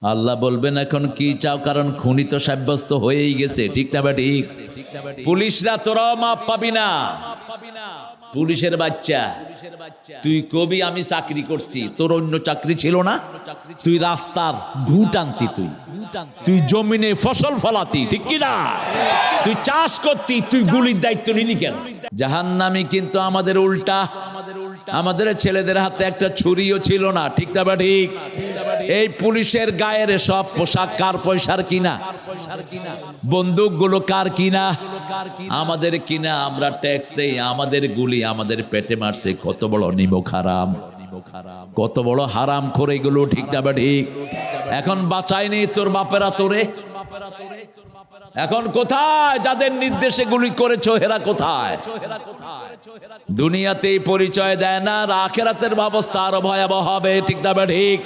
আল্লাহ বলবেন এখন কি চাও, কারণ খুনি তো সাব্যস্ত হয়েই গেছে। ঠিক না বা ঠিক? পুলিশরা তোরাও মাপ পাবি না। পুলিশের বাচ্চা তুই কবি আমি চাকরি করছি, তোর অন্য চাকরি ছিল না? তুই রাস্তার ঘু টানতি, তুই জমিনে ফসল ফলাতি, ঠিক কি না? তুই চাষ করতি, তুই গুলির দায়িত্ব নিলি কেন? জাহান্নামী কিন্তু আমাদের উল্টা। আমাদের ছেলেদের হাতে একটা ছুরিও ছিল না। ঠিক না বা ঠিক? এই পুলিশের গায়ের সব পোশাক কার পয়সার কিনা? বন্দুকগুলো কার কিনা? আমাদের কিনা। আমরা ট্যাক্স দেই, আমাদের গুলি আমাদের পেটে মারছে। কত বড় নিমক হারাম, কত বড় হারাম করে এগুলো। ঠিক না বা ঠিক? এখন বাঁচায়নি তোর বাপেরা তোরে। এখন কোথায় যাদের নির্দেশে গুলি করেছো, হেরা কোথায়? দুনিয়াতেই পরিচয় দেয় না, আর আখিরাতের অবস্থা আরো ভয়াবহ হবে। ঠিক না বা ঠিক?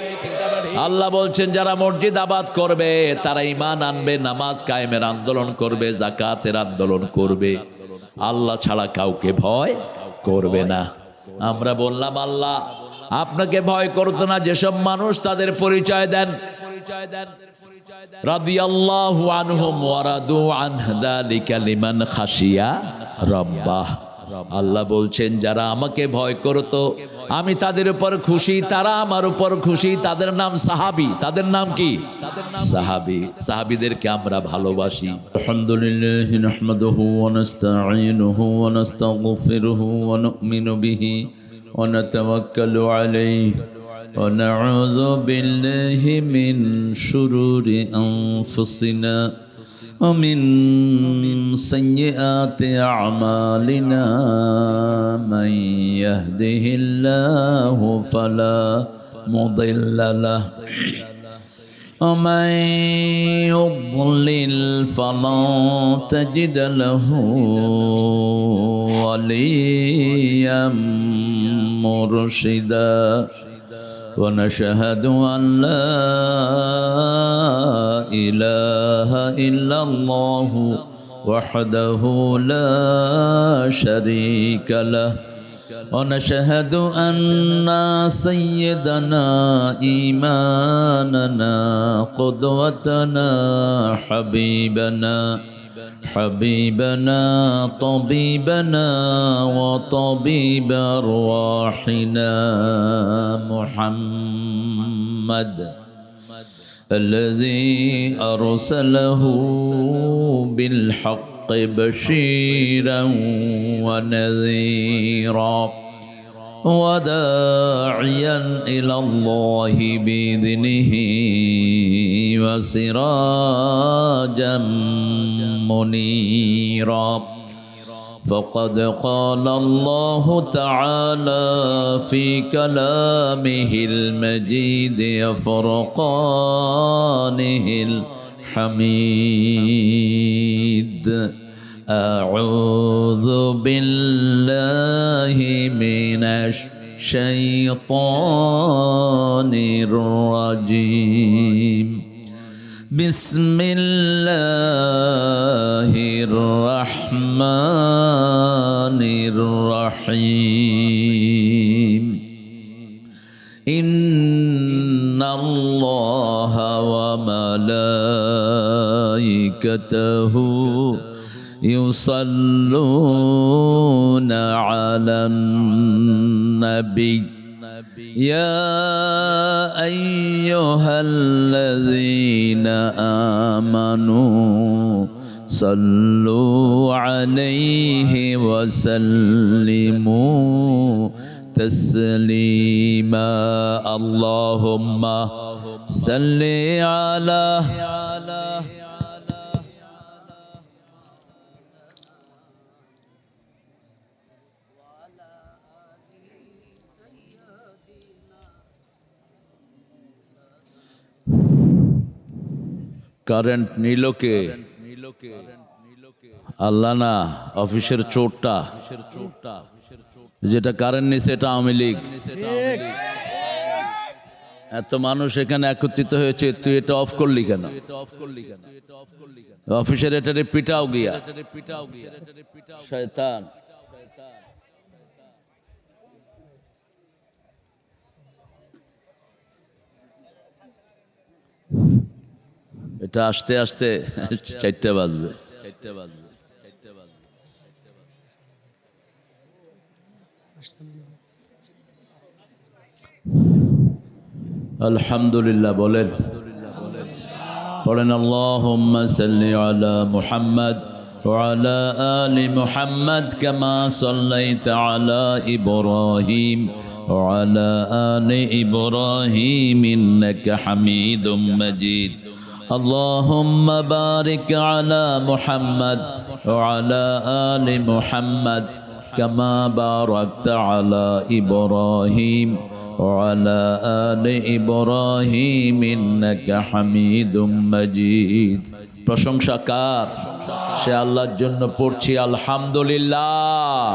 আল্লাহ বলছেন যারা মসজিদ আবাদ করবে, তারা ঈমান আনবে, নামাজ কায়েমের আন্দোলন করবে, যাকাতের আন্দোলন করবে, আল্লাহ ছাড়া কাউকে ভয় করবে না। আমরা বললাম আল্লাহ আপনাকে ভয় করতো না যেসব মানুষ তাদের পরিচয় দেন। রাদিয়াল্লাহু আনহুম ওয়া রাদু আনহু যালিকা লিমান খাশিয়া রাব্বাহ। আল্লাহ বলছেন যারা আমাকে ভয় করতো আমি তাদের উপর খুশি, তারা আমার উপর খুশি। তাদের নাম সাহাবী। তাদের নাম কি? সাহাবী। সাহাবীদেরকে আমরা ভালোবাসি। আলহামদুলিল্লাহি নাহমাদুহু ওয়া নাস্তাঈনুহু ওয়া নাস্তাগফিরুহু ওয়া নু'মিনু বিহি ওয়া নাতাওয়াক্কালু আলাইহি ونعوذ بالله من شرور أنفسنا ومن سيئات أعمالنا من يهده الله فلا مضل له ومن يضلل فلا تجد له وليا مرشدا ونشهد أن لا إله إلا الله وحده لا شريك له ونشهد أن سيدنا إيماننا قدوتنا حبيبنا طبيبنا وطبيب أرواحنا محمد الذي أرسله بالحق بشيرا ونذيرا وداعيا إلى الله بإذنه وسراجا منيرا فقد قال الله تعالى في كلامه المجيد وفرقانه الحميد أعوذ بالله من الشيطان الرجيم بسم الله الرحمن الرحيم إن الله وملائكته يصلون على النبي يا أيها الذين آمنوا صلوا عليه وسلموا تسليما اللهم صل على কারেন্ট নিল কে? আল্লাহ না, অফিসের চোরটা। যেটা কারেন্ট নিছে এটা আওয়ামী লীগ। এত মানুষ এখানে একত্রিত হয়েছে, তুই এটা অফ করলি কেন? অফিসের এটারে পিটাও গিয়া শয়তান। এটা আস্তে আস্তে 4টা বাজবে। আলহামদুলিল্লাহ বলেন, পড়েন আল্লাহুম্মা সাল্লি আলা মুহাম্মাদ ওয়া আলা আলি মুহাম্মাদ কামা সাল্লাইতা আলা ইব্রাহিম ওয়া আলা আলি ইব্রাহিম ইন্নাকা হামিদুম মাজিদ। আল্লাহুম্মা বারিক আলা মুহাম্মাদ ওয়া আলা আলি মুহাম্মাদ কামা বারাকতা আলা ইব্রাহিম وعلى آل إبراهيم إنك حميد مجيد। প্রশংসা কার? সে আল্লাহর জন্য পড়ছি আলহামদুলিল্লাহ।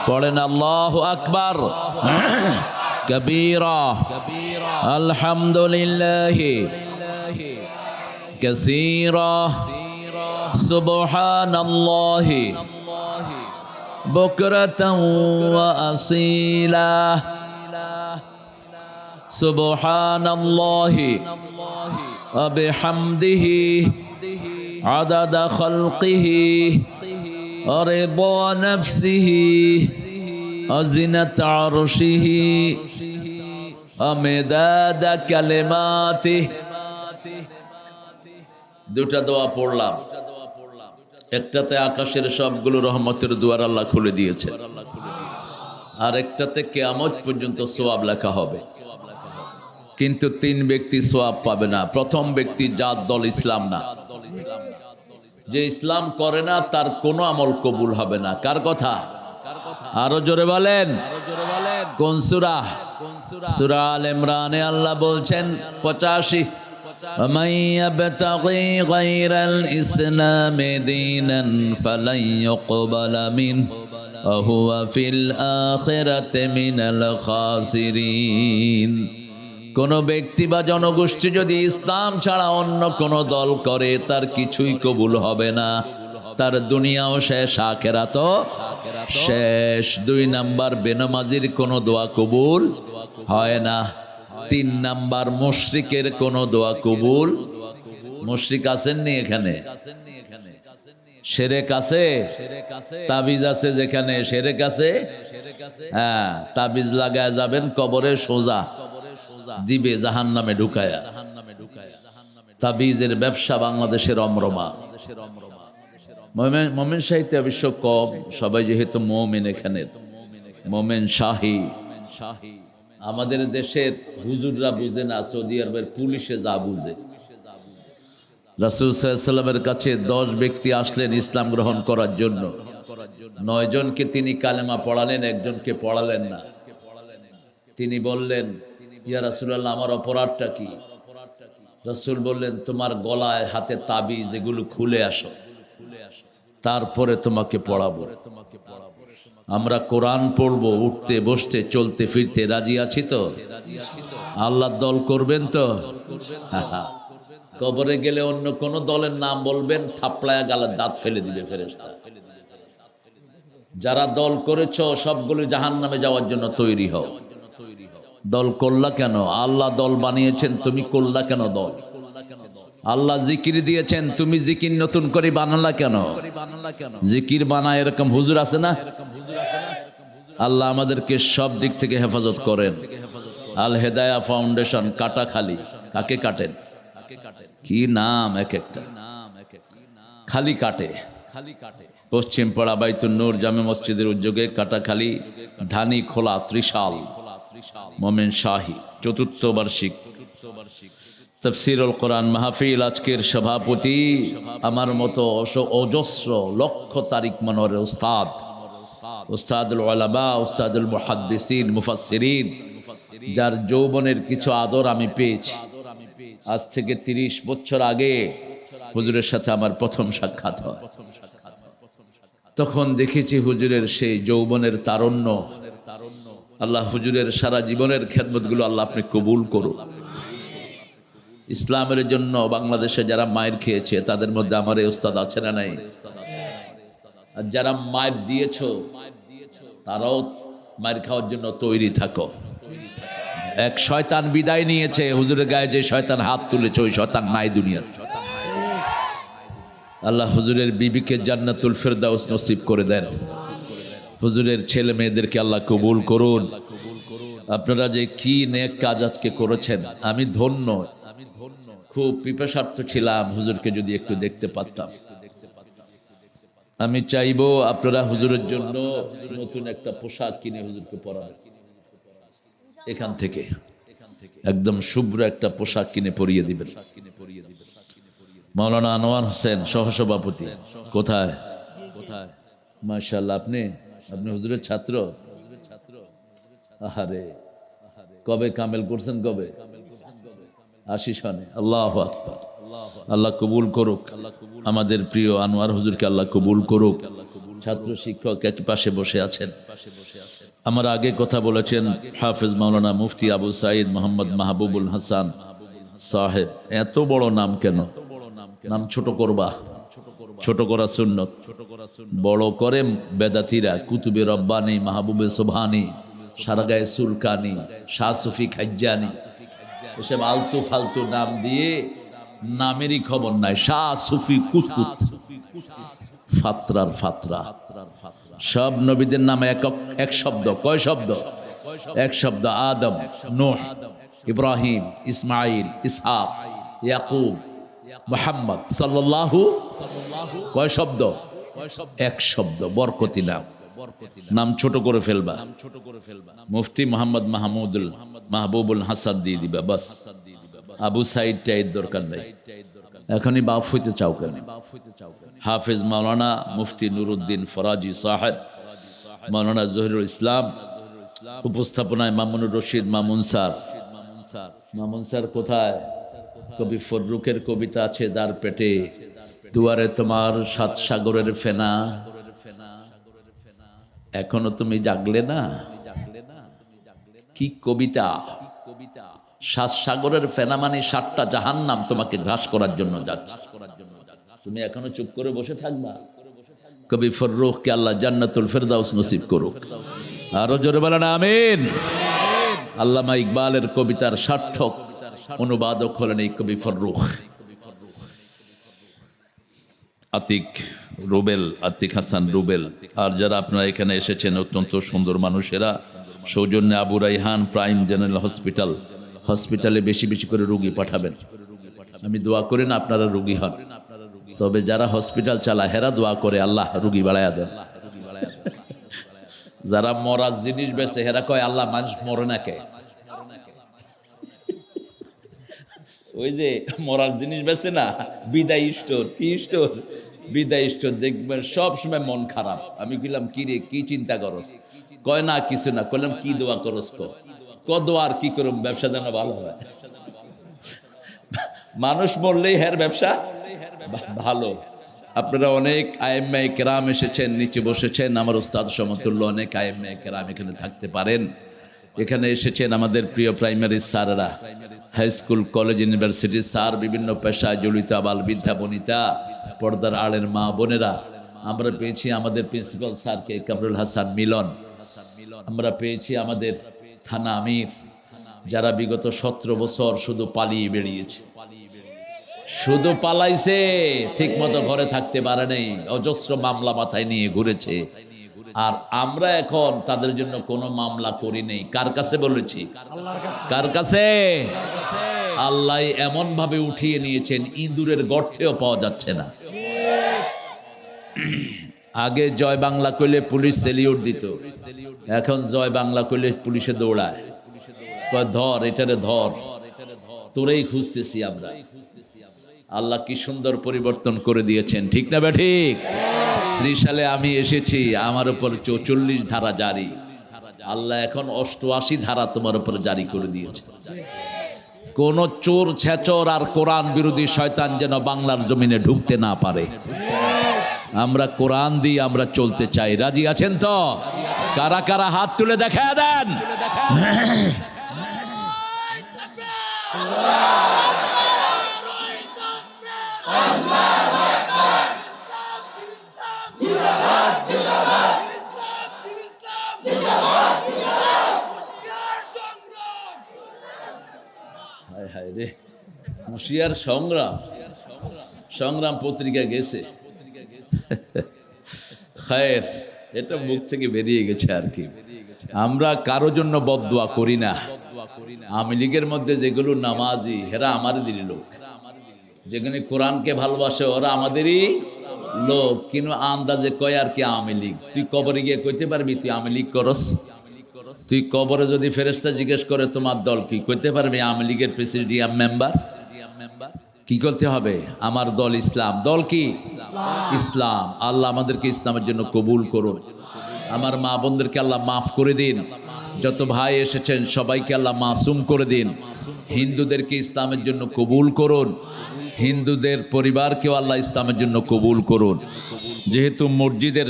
পড়েন আল্লাহু আকবার কবীরা আলহামদুলিল্লাহি কাসীরা সুবহানাল্লাহি বুকরাতান ওয়া আসীলা। সুবহানাল্লাহি ওয়া বিহামদিহি আদাদা খালকিহি ওয়া রিদা নাফসিহি ওয়া জিনাতা আরশিহি ওয়া মিদাদা কালিমাতিহি। দুটা দোয়া পড়লাম, একটাতে আকাশের সবগুলো রহমতের দুয়ার আল্লাহ খুলে দিয়েছে, আর একটাতে কিয়ামত পর্যন্ত সওয়াব লেখা হবে। কিন্তু 3 ব্যক্তি সওয়াব পাবে না। প্রথম ব্যক্তি জাত দল ইসলাম না, যে ইসলাম করে না তার কোনো আমল কবুল হবে না। কার কথা? আরো জোরে বলেন। কোন সূরা? সূরা আল ইমরানে আল্লাহ বলছেন 85, ومن يبتغي غير الإسلام دينا فلن يقبل منه وهو في الآخرة من الخاسرين। কোন ব্যক্তি বা জনগোষ্ঠী যদি ইসলাম ছাড়া অন্য কোন দল করে তার কিছুই কবুল হবে না, তার দুনিয়াও শেষ আখিরাতও শেষ। 2 নাম্বার, বেনামাজির কোনো দোয়া কবুল হয় না। 3 নাম্বার, মুশরিকের কোনো দোয়া কবুল। মুশরিক আসেননি এখানে? শিরক আছে, তাবিজ আছে যেখানে শিরক আছে, হ্যাঁ, তাবিজ লাগায় যাবেন কবরে, সোজা দিবে জাহান্নামে ঢুকায়া। তাবিজের ব্যবসা বাংলাদেশের অমরমা। মোমেন সাহিত্য অবশ্য কম, সবাই যেহেতু মোমেন, এখানে মোমেন শাহী। আমাদের দেশের হুজুররা বুঝে না, সৌদি আরবের পুলিশে যা বুঝে। রাসূল সাল্লাল্লাহু আলাইহি ওয়াসাল্লামের কাছে 10 ব্যক্তি আসলেন ইসলাম গ্রহণ করার জন্য। 9 জনকে তিনি কালেমা পড়ালেন, একজনকে পড়ালেন না। তিনি বললেন, ইয়া রাসূলুল্লাহ, আমার অপরাধটা কি? রাসূল বললেন, তোমার গলায় হাতে তাবিজ এগুলো খুলে আসো, তারপরে তোমাকে পড়াবো। আমরা কোরআন পড়বো, উঠতে বসতে চলতে ফিরতে রাজি আছি তো? আল্লাহর দল করবেন তো? কবরে গেলে অন্য কোন দলের নাম বলবেন, থাপড়ায়া গালের দাঁত ফেলে দিবে ফেরেশতা। যারা দল করেছ সবগুলো জাহান্নামে যাওয়ার জন্য তৈরি হও। দল করলা কেন? আল্লাহ দল বানিয়েছেন, তুমি করলা কেন দল? আল্লাহ জিকির দিয়েছেন, তুমি জিকির নতুন করে বানালা কেন? জিকির বানায় এরকম হুজুর আছে না? আল্লাহ আমাদেরকে সব দিক থেকে হেফাজত করেন। আল হেদায়া ফাউন্ডেশন, কাটাখালী। কাকে কাটেন? কি নাম এক একটা, খালি কাটে। পশ্চিম পাড়া বাইতুন নূর জামে মসজিদের উদ্যোগে কাটাখালী ধানি খোলা ত্রিশাল মোমেন শাহী 4th বার্ষিক তাফসীরুল কোরআন মাহফিল। আজকের সভাপতি আমার মতো অজস্র লক্ষ তারিক মনোরের উস্তাদ, উস্তাদুল উলামা, উস্তাদুল মুহাদ্দিসিন, মুফাসসিরিন, যার যৌবনের কিছু আদর আমি পেয়েছি। আজ থেকে 30 বছর আগে হুজুরের সাথে আমার প্রথম সাক্ষাৎ হয়। তখন দেখেছি হুজুরের সেই যৌবনের তারুণ্য। আল্লাহ হুজুরের সারা জীবনের খেদমতগুলো আল্লাহ আপনি কবুল করুন। ইসলামের জন্য বাংলাদেশে যারা মায়ের খেয়েছে তাদের মধ্যে আমার এই উস্তাদ আছে না নাই? আর যারা মায়ের দিয়েছ তারাও মায়ের খাওয়ার জন্য তৈরি থাকো। এক শয়তান বিদায় নিয়েছে, হুজুরের গায়ে যে শয়তান হাত তুলেছে ওই শয়তান নাই দুনিয়ার। আল্লাহ হুজুরের বিবিকে জান্নাতুল ফেরদাউস নসিব করে দেন। হুজুরের ছেলে মেয়েদেরকে আল্লাহ কবুল করুন। আপনারা যে কি নেক কাজ আজকে করেছেন, আমি ধন্য। খুব পিপাসার্থ ছিলাম, হুজুরকে যদি একটু দেখতে পারতাম। আমি চাইবো আপনারা হুজুরের জন্য নতুন একটা পোশাক কিনে হুজুরকে পরাবেন। এখান থেকে একদম শুভ্র একটা পোশাক কিনে পরিয়ে দিবেন। মাওলানা আনোয়ার হোসেন সহসভাপতি কোথায়? মাশাআল্লাহ, আপনি হুজুরের ছাত্র? আহারে, কবে কামেল করছেন? কবে? 80 সনে। আল্লাহু আকবার। আল্লাহ কবুল করুক। আমাদের প্রিয় আনোয়ার হুজুরকে আল্লাহ কবুল করুক। ছাত্র শিক্ষক একই পাশে বসে আছেন। আমার আগে কথা বলেছেন হাফেজ মাওলানা মুফতি আবু সাইদ মোহাম্মদ মাহবুবুল হাসান সাহেব। এত বড় নাম কেন? নাম ছোট করবা, ছোট করা সুন্নত। বড় করে বেদাতিরা কুতুবে রব্বানি, মাহবুবে সুবহানি, সারাগায়ে সুলকানি, শাহ সুফি খাজ্জানি, এসব আলতু ফালতু নাম দিয়ে নামেরই খবর নাই। শাহ সুফি কুতকুত, ফাতরার ফাতরা। সব নবীদের নামে এক শব্দ। কয় শব্দ? এক শব্দ। আদম, নূহ, ইব্রাহিম, ইসমাইল, ইসহাক, ইয়াকুব, মুহাম্মদ সাল্লাল্লাহু। কয় শব্দ? এক শব্দ। বরকতি নাম। নাম ছোট করে ফেলবা। মুফতি মোহাম্মদ মাহবুবুল হাসান দিয়ে দিবা, বাস। আবু সাইদ টাইদ দরকার নাই। এখনই বাপ হইতে চাও কেন? হাফেজ মাওলানা মুফতি নুরুদ্দিন ফরাজি সাহেব, মাওলানা জহিরুল ইসলাম, উপস্থাপনায় মামুনুর রশিদ মামুন স্যার। মামুন স্যার কোথায়? কবি ফররুখের কবিতা আছে, দার পেটে দুয়ারে তোমার 7 সাগরের ফেনা, এখনো তুমি জাগলে না। কি কবিতা! 7 সাগরের ফেনা মানে 7টা জাহান্নাম তোমাকে গ্রাস করার জন্য যাচ্ছে। তুমি এখনো চুপ করে বসে থাকবা? কবি ফররুখকে আল্লাহ জান্নাতুল ফেরদাউস নসিব করুক। আরো জোরে বলেন আমিন। আল্লামা ইকবালের কবিতার সার্থক অনুবাদক হলেন এই কবি ফররুখ। আতিক রুবেল, আতিক হাসান রুবেল। আর যারা আপনারা এখানে এসেছেন অত্যন্ত সুন্দর মানুষেরা, সৌজন্যে আবু রাইহান প্রাইম জেনারেল হসপিটালে বেশি বেশি করে রুগী পাঠাবেন। আমি দোয়া করি না আপনারা রুগী হন, তবে যারা হসপিটাল চালায় হেরা দোয়া করে আল্লাহ রুগী বাড়াইয়া দেন। যারা মরার জিনিস বেছে হেরা কয় আল্লাহ মানুষ মরে না কে। ওই যে মরার জিনিস বেছে না, বিদায় স্টোর, কি স্টোর? বিদায় স্টোর। দেখবেন সবসময় মন খারাপ। আমি কইলাম কি রে, কি চিন্তা করস? কয় না কিছু না। কইলাম কি দোয়া করস? ক দোয়া আর কি করুম, ব্যবসা যেন ভালো হয়। মানুষ মরলেই হের ব্যবসা ভালো। আপনারা অনেক আইম্মায়ে কেরাম এসেছেন, নিচে বসেছেন। আমার উস্তাদ সমতুল্য অনেক আইম্মায়ে কেরাম এখানে থাকতে পারেন। এখানে এসেছেন আমাদের প্রিয় প্রাইমারি স্যাররা, high school, college, university sir, বিভিন্ন পেশায় জড়িত আবাল বৃদ্ধা বনিতা, পর্দার আড়ের মা বোনেরা। আমরা পেয়েছি আমাদের প্রিন্সিপাল স্যারকে, কামরুল হাসান মিলন। আমরা পেয়েছি আমাদের থানা আমির, যারা বিগত 17 বছর শুধু পালিয়ে বেরিয়েছে, শুধু পালাইছে, ঠিক মতো ঘরে থাকতে পারে নাই, অজস্র মামলা মাথায় নিয়ে ঘুরেছে। আর আমরা এখন তাদের জন্য কোনো মামলা করি নেই। কার কাছে বলেছি? কার কাছে? আল্লাহ এমন ভাবে উঠিয়ে নিয়েছেন, ইঁদুরের গর্তেও পাওয়া যাচ্ছে না। আগে জয় বাংলা কইলে পুলিশ সেলিউট দিত, এখন জয় বাংলা কইলে পুলিশে দৌড়ায়, কয় ধর এটারে, ধর, তোরেই খুঁজতেছি আমরা। আল্লাহ কি সুন্দর পরিবর্তন করে দিয়েছেন, ঠিক না ঠিক? 30 সালে আমি এসেছি, আমার উপর 44 ধারা জারি। আল্লাহ এখন 88 ধারা তোমার উপর জারি করে দিয়েছে। কোন চোর, ছেচর আর কোরআন বিরোধী শয়তান যেন বাংলার জমিনে ঢুকতে না পারে। আমরা কোরআন দিয়ে আমরা চলতে চাই। রাজি আছেন তো? কারা কারা হাত তুলে দেখা দেন। হায় হায় রে, হুঁশিয়ার সংগ্রাম। সংগ্রাম পত্রিকা গেছে। খায়ের, এটা মুখ থেকে বেরিয়ে গেছে আর কি। আমরা কারো জন্য বদদোয়া করি না। আওয়ামী লীগের মধ্যে যেগুলো নামাজি, হেরা আমাদেরই লোক। যেখানে কোরআনকে ভালোবাসে ওরা আমাদেরই লোক, কিন্তু আন্দাজে কয় আর কি আওয়ামী লীগ। তুই কবরে গিয়ে কইতে পারবি তুই আওয়ামী লীগ করস? তুই কবরে যদি ফেরেশতা জিজ্ঞেস করে তোমার দল কি, কইতে পারবি আওয়ামী লীগের প্রেসিডিয়াম মেম্বার? কি করতে হবে? আমার দল ইসলাম। দল কি? ইসলাম। আল্লাহ আমাদেরকে ইসলামের জন্য কবুল করুন। আমার মা বোনদেরকে আল্লাহ মাফ করে দিন। যত ভাই এসেছেন সবাইকে আল্লাহ মাসুম করে দিন। হিন্দুদেরকে ইসলামের জন্য কবুল করুন। হিন্দুদের পরিবারকেও আল্লাহ ইসলামের জন্য কবুল করুন। যেহেতু মসজিদের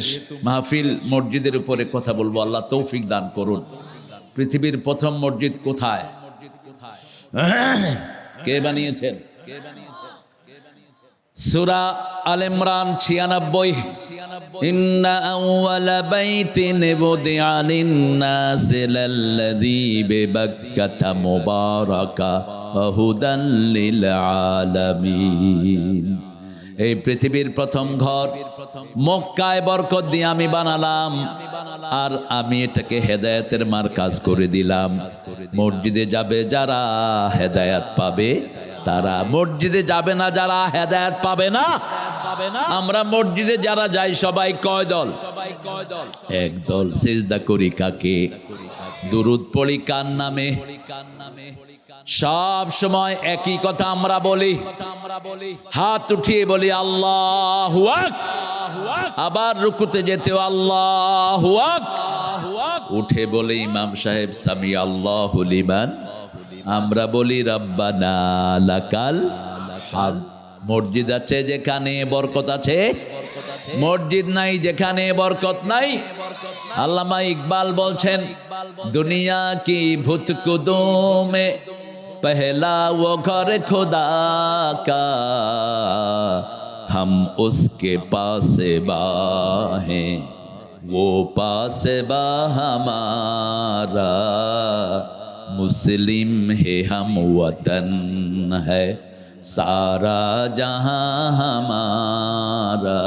মাহফিল, মসজিদের উপরে কথা বলবো, আল্লাহ তৌফিক দান করুন। পৃথিবীর প্রথম মসজিদ কোথায়? কে বানিয়েছেন? সূরা আল ইমরান 96। ইন্না আউওয়ালা বাইতিন বুদিআ লিন-নাসি লাল্লাযী বিবাক্কাতা মুবারাকা ওয়া হুদাল লিল আলামিন। এই পৃথিবীর প্রথম ঘর মক্কায় বরকত দিয়ে আমি বানালাম, আর আমি এটাকে হেদায়েতের মারকাজ করে দিলাম। মসজিদে যাবে যারা হেদায়েত পাবে তারা, মসজিদে যাবে না যারা হেদায়েত পাবে না। আমরা মসজিদে যারা যাই সবাই কয় দল? এক দল। সিজদা করি কাকে? দুরূদ পড়ি কার নামে? সব সময় একই কথা আমরা বলি, হাত উঠিয়ে বলি আল্লাহু আকবার। আবার রুকুতে যেতেও আল্লাহু আকবার। উঠে বলে ইমাম সাহেব সামি আল্লাহু লিমান। আমরা বলি রব্বানা লাকাল হামদ। মসজিদ আছে যেখানে বরকত আছে, মসজিদ নাই যেখানে বরকত নাই। আল্লামা ইকবাল বলছেন, দুনিয়া কি ভূত কুদুমে पहला वो घर खुदा का, हम उसके पासेबा हैं, वो पासेबा हमारा, मुस्लिम है हम वतन है सारा जहां हमारा।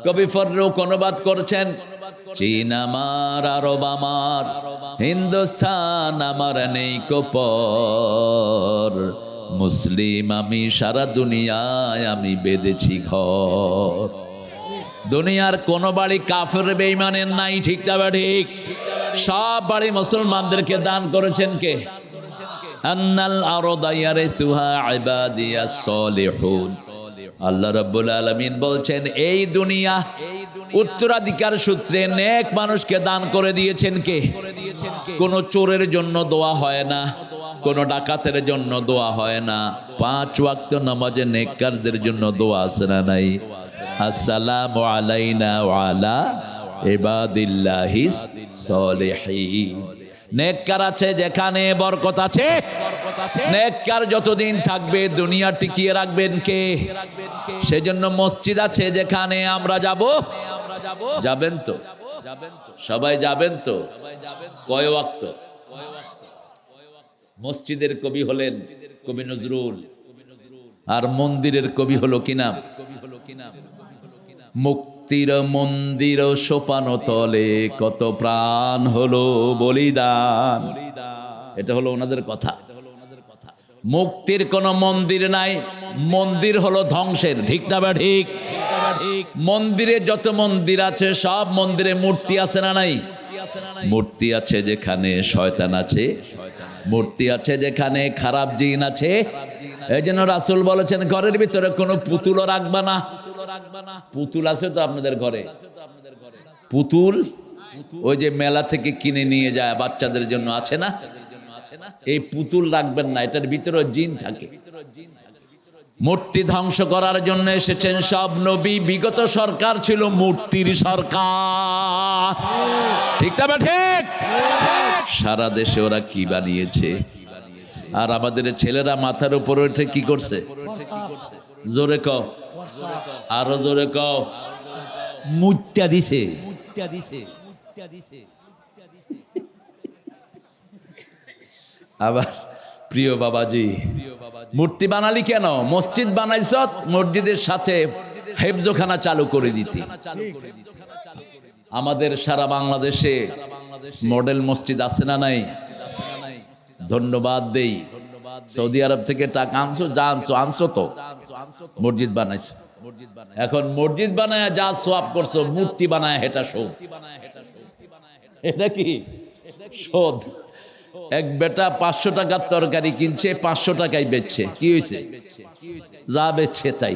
कभी फर्रुख अनुबाद করছেন, চীন আমার, আরব আমার, হিন্দুস্তান আমার নেই কোপর, মুসলিম আমি সারা দুনিয়ায় আমি বেঁধেছি ঘর। দুনিয়ার কোন বাড়ি কাফের বেঈমানের নাই, ঠিক না ঠিক? সব বাড়ি মুসলমানদেরকে দান করেছেন কে? আন্নাল আরদা ইয়ারিসুহা ইবাদিয়াস সলিহুন। আল্লাহ রাব্বুল আলামিন বলছেন এই দুনিয়া উত্তরাধিকার সূত্রে নেক মানুষকে দান করে দিয়েছেন কে? কোন চোরের জন্য দোয়া হয় না, কোন ডাকাতের জন্য দোয়া হয় না। 5 ওয়াক্ত নামাজে নেককারদের জন্য দোয়া আছে না নাই? আসসালামু আলাইনা ওয়া আলা ইবাদিল্লাহিস সলিহিন। নেককার আছে যেখানে বরকত আছে। নেককার যতদিন থাকবে দুনিয়া টিকিয়ে রাখবেন কে? সেজন্য মসজিদ আছে যেখানে আমরা যাব। যাবেন তো? সবাই যাবেন তো? কয় ওয়াক্ত? মসজিদের কবি হলেন কবি নজরুল, আর মন্দিরের কবি হলো কি নাম? মুক্তির মন্দির সোপানো তলে কত প্রাণ হলো বলিদান। এটা হলো ওনাদের কথা। মুক্তির কোন মন্দির নাই, মন্দির হলো ধ্বংসের, ঠিক না বা ঠিক? মন্দিরে যত মন্দির আছে সব মন্দিরে মূর্তি আছে না নাই? মূর্তি আছে যেখানে শয়তান আছে, মূর্তি আছে যেখানে খারাপ জিন আছে। এই জন্য রাসূল বলেছেন ঘরের ভিতরে কোনো পুতুলও রাখবা না। পুতুল আছে তো আপনাদের ঘরে? পুতুল ওই যে মেলা থেকে কিনে নিয়ে যায় বাচ্চাদের জন্য, আছে না? এই পুতুল রাখবেন না, এটার ভিতরে জিন থাকে। মূর্তি ধ্বংস করার জন্য এসেছেন সব নবী। বিগত সরকার ছিল মূর্তির সরকার, ঠিক না ঠিক? সারা দেশে ওরা কি বানিয়েছে, আর আমাদের ছেলেরা মাথার উপর উঠে কি করছে? জোরে কও, আরো জোরে কও। মুত্যা দিছে। আবার প্রিয় বাবাজি, মূর্তি বানালি কেন? মসজিদ বানাইছ মসজিদের সাথে হেফজখানা চালু করে দিতে। আমাদের সারা বাংলাদেশে মডেল মসজিদ আছে না নাই? ধন্যবাদ দেই। সৌদি আরব থেকে টাকা আনছো, যা আনছো তো মসজিদ বানাইছো। এখন মসজিদ বানায় যা সোয়াব করছো, মূর্তি বানায় হেটা শোধ। এটা কি শোধ? এক বেটা 500 টাকার তরকারি কিনছে, 500 টাকায় বেচছে। কি হয়েছে? যা বেচছে তাই,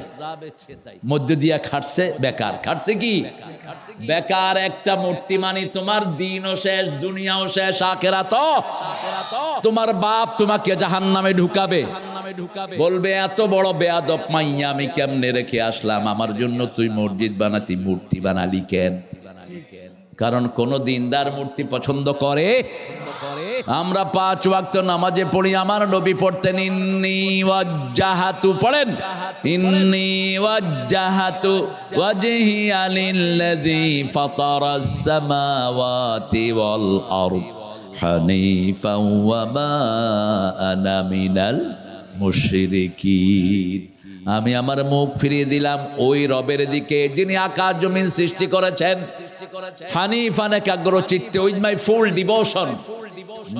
মধ্য দিয়া খাটছে বেকার। খাটছে কি বেকার? একটা মূর্তি মানে তোমার দিনও শেষ, দুনিয়াও শেষ, আখিরাত। তোমার বাপ তোমাকে জাহান্নামে ঢুকাবে, বলবে এত বড় বেয়াদব মাইয়া আমি কেমনে রেখে আসলাম, আমার জন্য তুই মসজিদ বানাতি, মূর্তি বানালি কেন? কারণ কোন দিনদার মূর্তি পছন্দ করে? আমরা 5 ওয়াক্ত নামাজে পড়ি, আমার নবী পড়তেন ইন্নী ওয়াজ্জাহাতু, পড়েন ইন্নী ওয়াজ্জাহাতু ওয়াজহিয়া লিল্লাযী ফাতারাস সামাওয়াতি ওয়াল আরদ হানিফাও ওয়া মা আনা মিনাল মুশরিকিন। আমি আমার মুখ ফিরিয়ে দিলাম ওই রবের দিকে যিনি আকাশ জমিন সৃষ্টি করেছেন। হানিফান, একাগ্র চিত্তে, with my full devotion,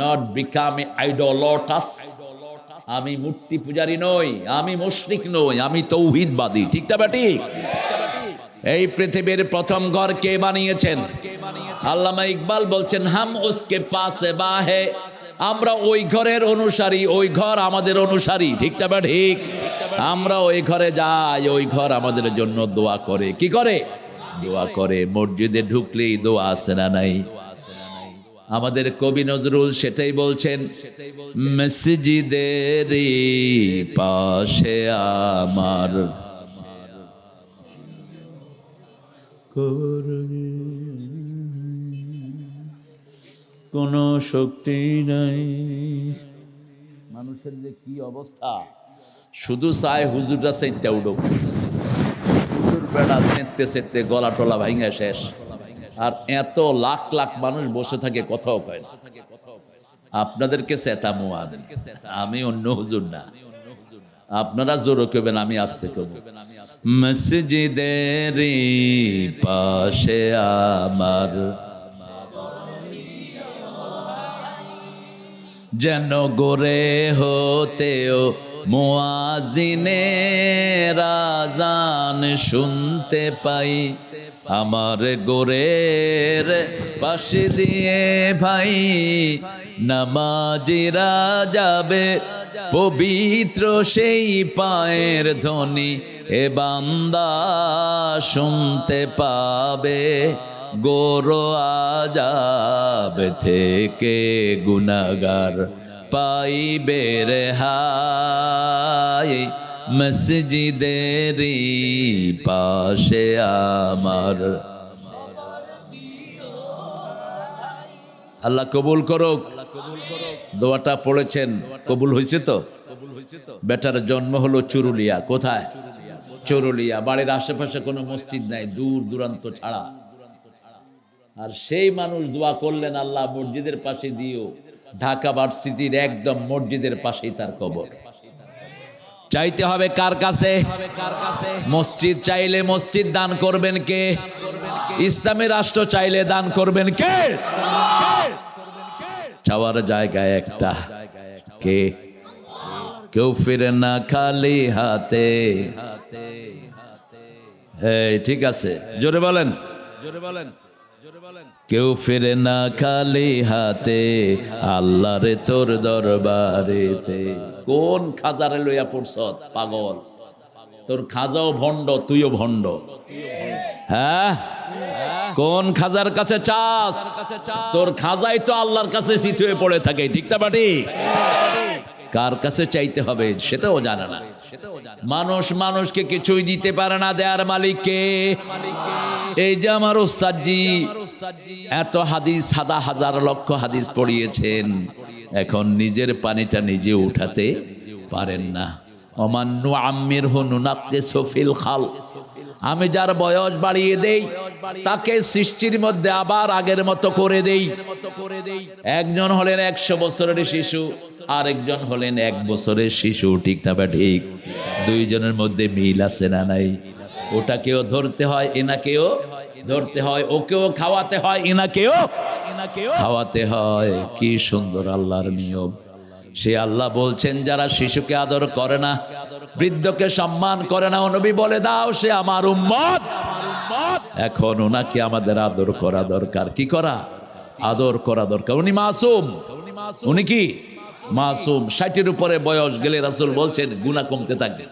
not become idolaters. আমি মূর্তি পূজারী নই, আমি মুশরিক নই, আমি তৌহিদবাদী। ঠিক না ঠিক? এই পৃথিবীর প্রথম ঘর কে বানিয়েছেন? আল্লামা ইকবাল বলছেন হাম উসকে পাসে বাহে, আমরা ওই ঘরের অনুসারী, ওই ঘর আমাদের অনুসারী। ঠিক না ঠিক? আমরা ওই ঘরে যাই, ওই ঘর আমাদের জন্য দোয়া করে। কি করে? দোয়া করে। মসজিদে ঢুকলেই দোয়া আছে না নাই? আমাদের কবি নজরুল সেটাই বলছেন, মসজিদের পাশে আমার কোনো শক্তি নাই। মানুষের যে কি অবস্থা, শুধু চায় হুজুরটা সেটটা উঠুক। হুজুর বেড়া চেঁচতে চেঁচতে গলা টলা ভাঙা শেষ। আর এত লাখ লাখ মানুষ বসে থাকে, কথাও কয় না। আপনাদেরকে চেতামো আমি, অন্য হুজুর না। আপনারা জোরে কইবেন, আমি আস্তে কইব। মসজিদের পাশে আমার যেন গোরে হতেও মুয়াজ্জিনের আযান শুনতে পাই। আমার গোরের পাশে দিয়ে ভাই নামাজিরা যাবে, পবিত্র সেই পায়ের ধ্বনি এ বান্দা শুনতে পাবে। গোরো আযাব থেকে গুনাহগার পাইবে রেহাই। মসজিদের পাশে আমার। আল্লাহ কবুল করুক। দোয়াটা পড়েছেন, কবুল হয়েছে তো? বেটার জন্ম হলো চুরুলিয়া। কোথায়? চুরুলিয়া। বাড়ির আশেপাশে কোনো মসজিদ নাই, দূর দূরান্ত ছাড়া। আর সেই মানুষ দোয়া করলেন, আল্লাহ মসজিদের পাশে দিও। ঢাকা ভার্সিটির একদম মসজিদের পাশেই তার কবর। চাইতে হবে কার কাছে? মসজিদ চাইলে মসজিদ দান করবেন কে? ইসলামী রাষ্ট্র চাইলে দান করবেন কে? চাওয়ার জায়গায় একটা, কে? কেউ ফিরে না খালি হাতে। হ্যাঁ ঠিক আছে, জোরে বলেন, জোরে বলেন। কেউ ফিরে না খালি হাতে, আল্লাহরে তোর দরবারেতে। কোন খাজারে লইয়া পড়ছ পাগল? তোর খাজাও ভণ্ড, তুইও ভণ্ড। হ্যাঁ, কোন খাজার কাছে চাস? তোর খাজাই তো আল্লাহর কাছে চিত হয়ে পড়ে থাকে। ঠিক না বাটি? কার কাছে চাইতে হবে সেটাও জানে না মানুষ। মানুষকে কিছুই দিতে পারে না, দেয়ার মালিককে। এই যে আমার ওস্তাদজি এত হাদিস, হাজার লক্ষ হাদিস পড়িয়েছেন, এখন নিজের পানিটা নিজে উঠাতে পারেন না। অমান্নু আম্মির নুনাক্কিসু ফিল খালক। আমি যার বয়স বাড়িয়ে দেই, তাকে সৃষ্টির মধ্যে আবার আগের মতো করে দেই। একজন হলেন 100 বছরের শিশু, আরেকজন হলেন 1 বছরের শিশু, ঠিক না বা ঠিক? দুইজনের মধ্যে মিল আছে না নাই? ওটাকেও ধরতে হয়, এনাকেও ধরতে হয়, ওকেও খাওয়াতে হয়, এনাকেও খাওয়াতে হয়। কি সুন্দর আল্লাহর নিয়ম। সে আল্লাহ বলছেন যারা শিশুকে আদর করে না, বৃদ্ধকে সম্মান করে না, ও নবী বলে দাও সে আমার উম্মত। এখন ওনাকে আমাদের আদর করা দরকার। কি করা? আদর করা দরকার। উনি মাসুম। উনি কি মাসুম? 60-এর উপরে বয়স গেলে রাসূল বলছেন গুনাহ কমতে থাকে,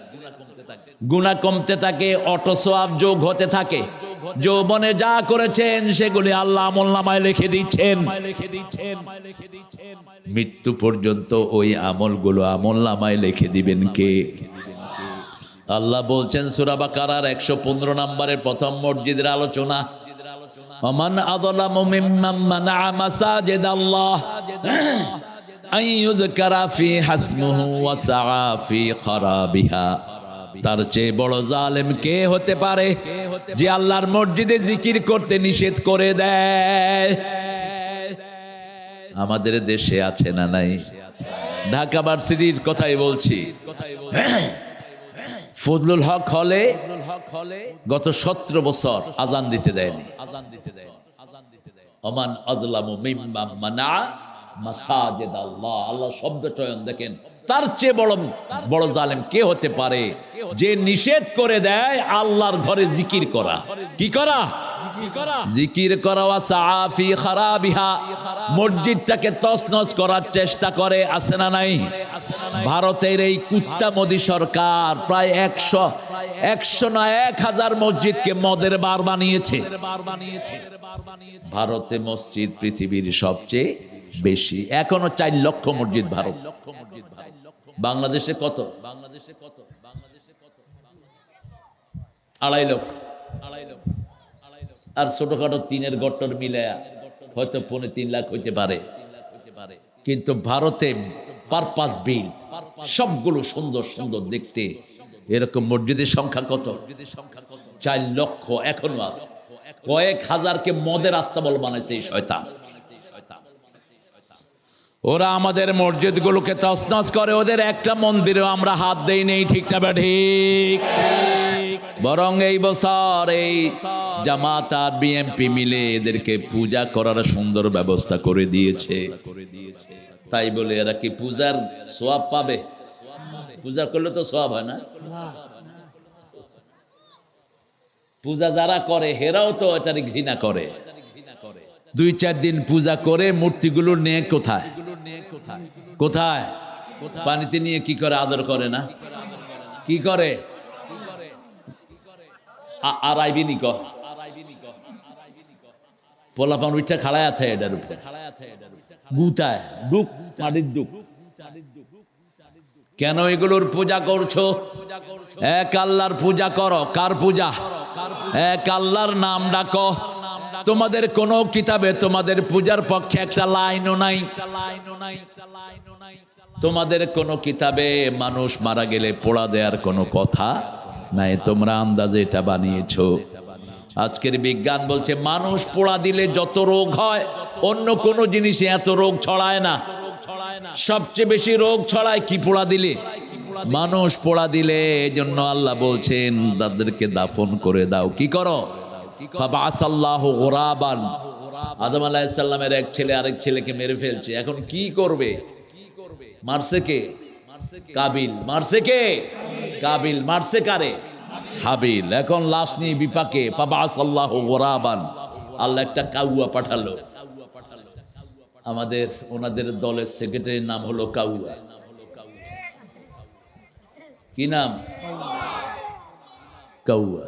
গুনাহ কমতে থাকে, অটোসোয়াব যোগ হতে থাকে। যৌবনে যা করেছেন সেগুলি আল্লাহ আমলনামায় লিখে দিচ্ছেন। মৃত্যু পর্যন্ত ওই আমলগুলো আমলনামায় লিখে দিবেন কে? আল্লাহ বলছেন সূরা বাকারার 115 নম্বরের প্রথম মসজিদের আলোচনা, ওমান আযলামু মিম্মান মানাআ মাসাজিদাল্লাহ আন ইউযকারা ফি হাসমুহু ওয়া সাআ ফি খারাবিহা। তার চেয়ে বড় জালেম কে হতে পারে যে আল্লাহর মসজিদে জিকির করতে নিষেধ করে দেয়? আমাদের দেশে আছে না নাই? ঢাকা ভার্সিটির কথাই বলছি। ফজলুল হক হলে গত 17 বছর আজান দিতে দেয়নি। ওমান আযলামু মিম্মান মানাআ মাসাজিদাল্লাহ, আল্লাহ শব্দ চয়ন দেখেন। তার চেয়ে বড় জালেম কে হতে পারে যে নিষেধ করে দেয় আল্লাহর ঘরে জিকির করা? কি করা? জিকির করা। ওয়া সাআ ফি খারাবিহা, মসজিদটাকে তছনছ করার চেষ্টা করে, আছে না নাই? ভারতের এই কুত্তা মোদি সরকার প্রায় 100 না 1000 মসজিদকে মদের বার বানিয়েছে। ভারতে মসজিদ পৃথিবীর সবচেয়ে বেশি, এখনো 4 লক্ষ মসজিদ ভারত। বাংলাদেশে কত? 2.5 লক্ষ। আর ছোটখাটো 3-এর গট্টর মিলায়া হয়তো 3.5 লাখ হইতে পারে। কিন্তু ভারতে পারপাস বিল সবগুলো সুন্দর সুন্দর দেখতে, এরকম মসজিদের সংখ্যা কত? 4 লক্ষ এখনো আছে। কয়েক হাজারকে মদের আস্তাবল বানাইছে এই শয়তান। ওরা আমাদের মসজিদগুলোকে তছনছ করে, ওদের একটা মন্দিরেও আমরা হাত দেই নেই, ঠিক না ঠিক? বরং এই বছর এই জামাত আর বিএনপি মিলে এদেরকে পূজা করার সুন্দর ব্যবস্থা করে দিয়েছে। তাই বলে এরা কি পূজার সওয়াব পাবে? পূজা করলে তো সওয়াব হয় না। পূজা যারা করে হেরাও তো এটার ঘৃণা করে। 2-4 দিন পূজা করে মূর্তিগুলো নিয়ে কোথায় কোথায় পানিতে নিয়ে কি করে? আদর করে না? কি করে? আর আইবিনি ক পোলাপান উঠা খাড়ায় থাকে, এটার উপরে গুতায় ডুক মাটির ডুক। কেন এগুলোর পূজা করছো? এক আল্লাহর পূজা করো। কার পূজা? এক আল্লাহর নাম ডাকো। তোমাদের কোন কিতাবে তোমাদের পূজার পক্ষে একটা লাইনও নাই। তোমাদের কোন কিতাবে মানুষ মারা গেলে পোড়া দেওয়ার কোনো কথা নাই। তোমরা আন্দাজে এটা বানিয়েছো। আজকের বিজ্ঞান বলছে মানুষ পোড়া দিলে যত রোগ হয় অন্য কোনো জিনিসে এত রোগ ছড়ায় না। সবচেয়ে বেশি রোগ ছড়ায় কি? পোড়া দিলে। মানুষ পোড়া দিলে। এজন্য আল্লাহ বলছেন তাদেরকে দাফন করে দাও। কি করো? ফাবাসাল্লাহু গুরাবান, আদম আলাইহিস সালামের এক ছেলে আরেক ছেলেকে মেরে ফেলছে। এখন কি করবে? মারছে কে? কাবিল। মারছে কে? কাবিল। মারছে কারে? হাবিল। এখন লাশ নিয়ে বিপাকে। ফাবাসাল্লাহু গুরাবান, আল্লাহ একটা কাউয়া পাঠালো। আমাদের ওনাদের দলের সেক্রেটারির নাম হলো কাউয়া। কি নাম? কাউয়া।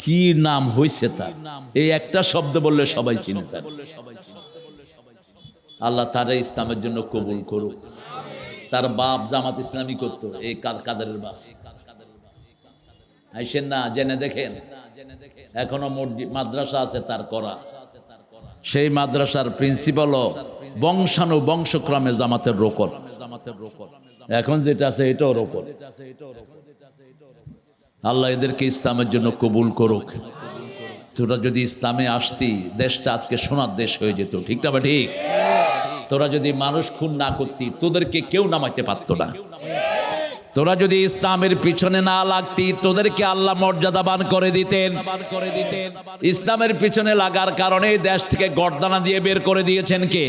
কি নাম হয়েছে তার? এই একটা শব্দ বললে সবাই চিনে তার। আল্লাহ তারা ইসলামের জন্য কবুল করুক। তার বাপ জামাত ইসলামী করতো। এই কাদেরের বাপ। আইসেন না, জেনে দেখেন। এখনো মাদ্রাসা আছে তার করা। সেই মাদ্রাসার প্রিন্সিপাল বংশানুবংশক্রমে জামাতের রোকন। এখন যেটা আছে এটাও রোকন। আল্লাহ এদেরকে ইসলামের জন্য কবুল করুক। তোরা যদি ইসলামে আসতি, দেশটা আজকে সোনার দেশ হয়ে যেত, ঠিক না? ঠিক। তোরা যদি মানুষ খুন না করতি তোদেরকে কেউ নামাইতে পারতো না। তোরা যদি ইসলামের পিছনে না লাগতি তোদেরকে আল্লাহ মর্যাদাবান করে দিতেন। ইসলামের পিছনে লাগার কারণে দেশ থেকে গর্দানা দিয়ে বের করে দিয়েছেন কে?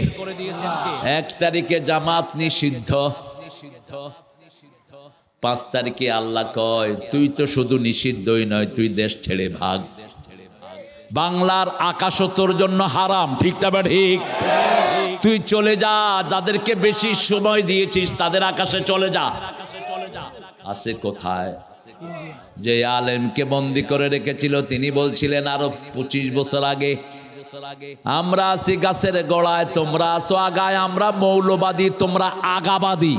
1 তারিখে জামাত নিষিদ্ধ, 5 তারিখে আল্লাহ কয় তুই তো শুধু নিষিদ্ধই নয়, তুই দেশ ছেড়ে ভাগ। বাংলার আকাশও তোর জন্য হারাম, ঠিক না ঠিক? তুই চলে যা, যাদেরকে বেশি সময় দিয়েছিস তাদের আকাশে চলে যা। আছে কোথায়? যে আলেমকে বন্দি করে রেখেছিল তিনি বলছিলেন আরো 25 বছর আগে, আমরা আছি গাছের গোড়ায়, তোমরা আছো আগায়, আমরা মৌলবাদী, তোমরা আগাবাদী।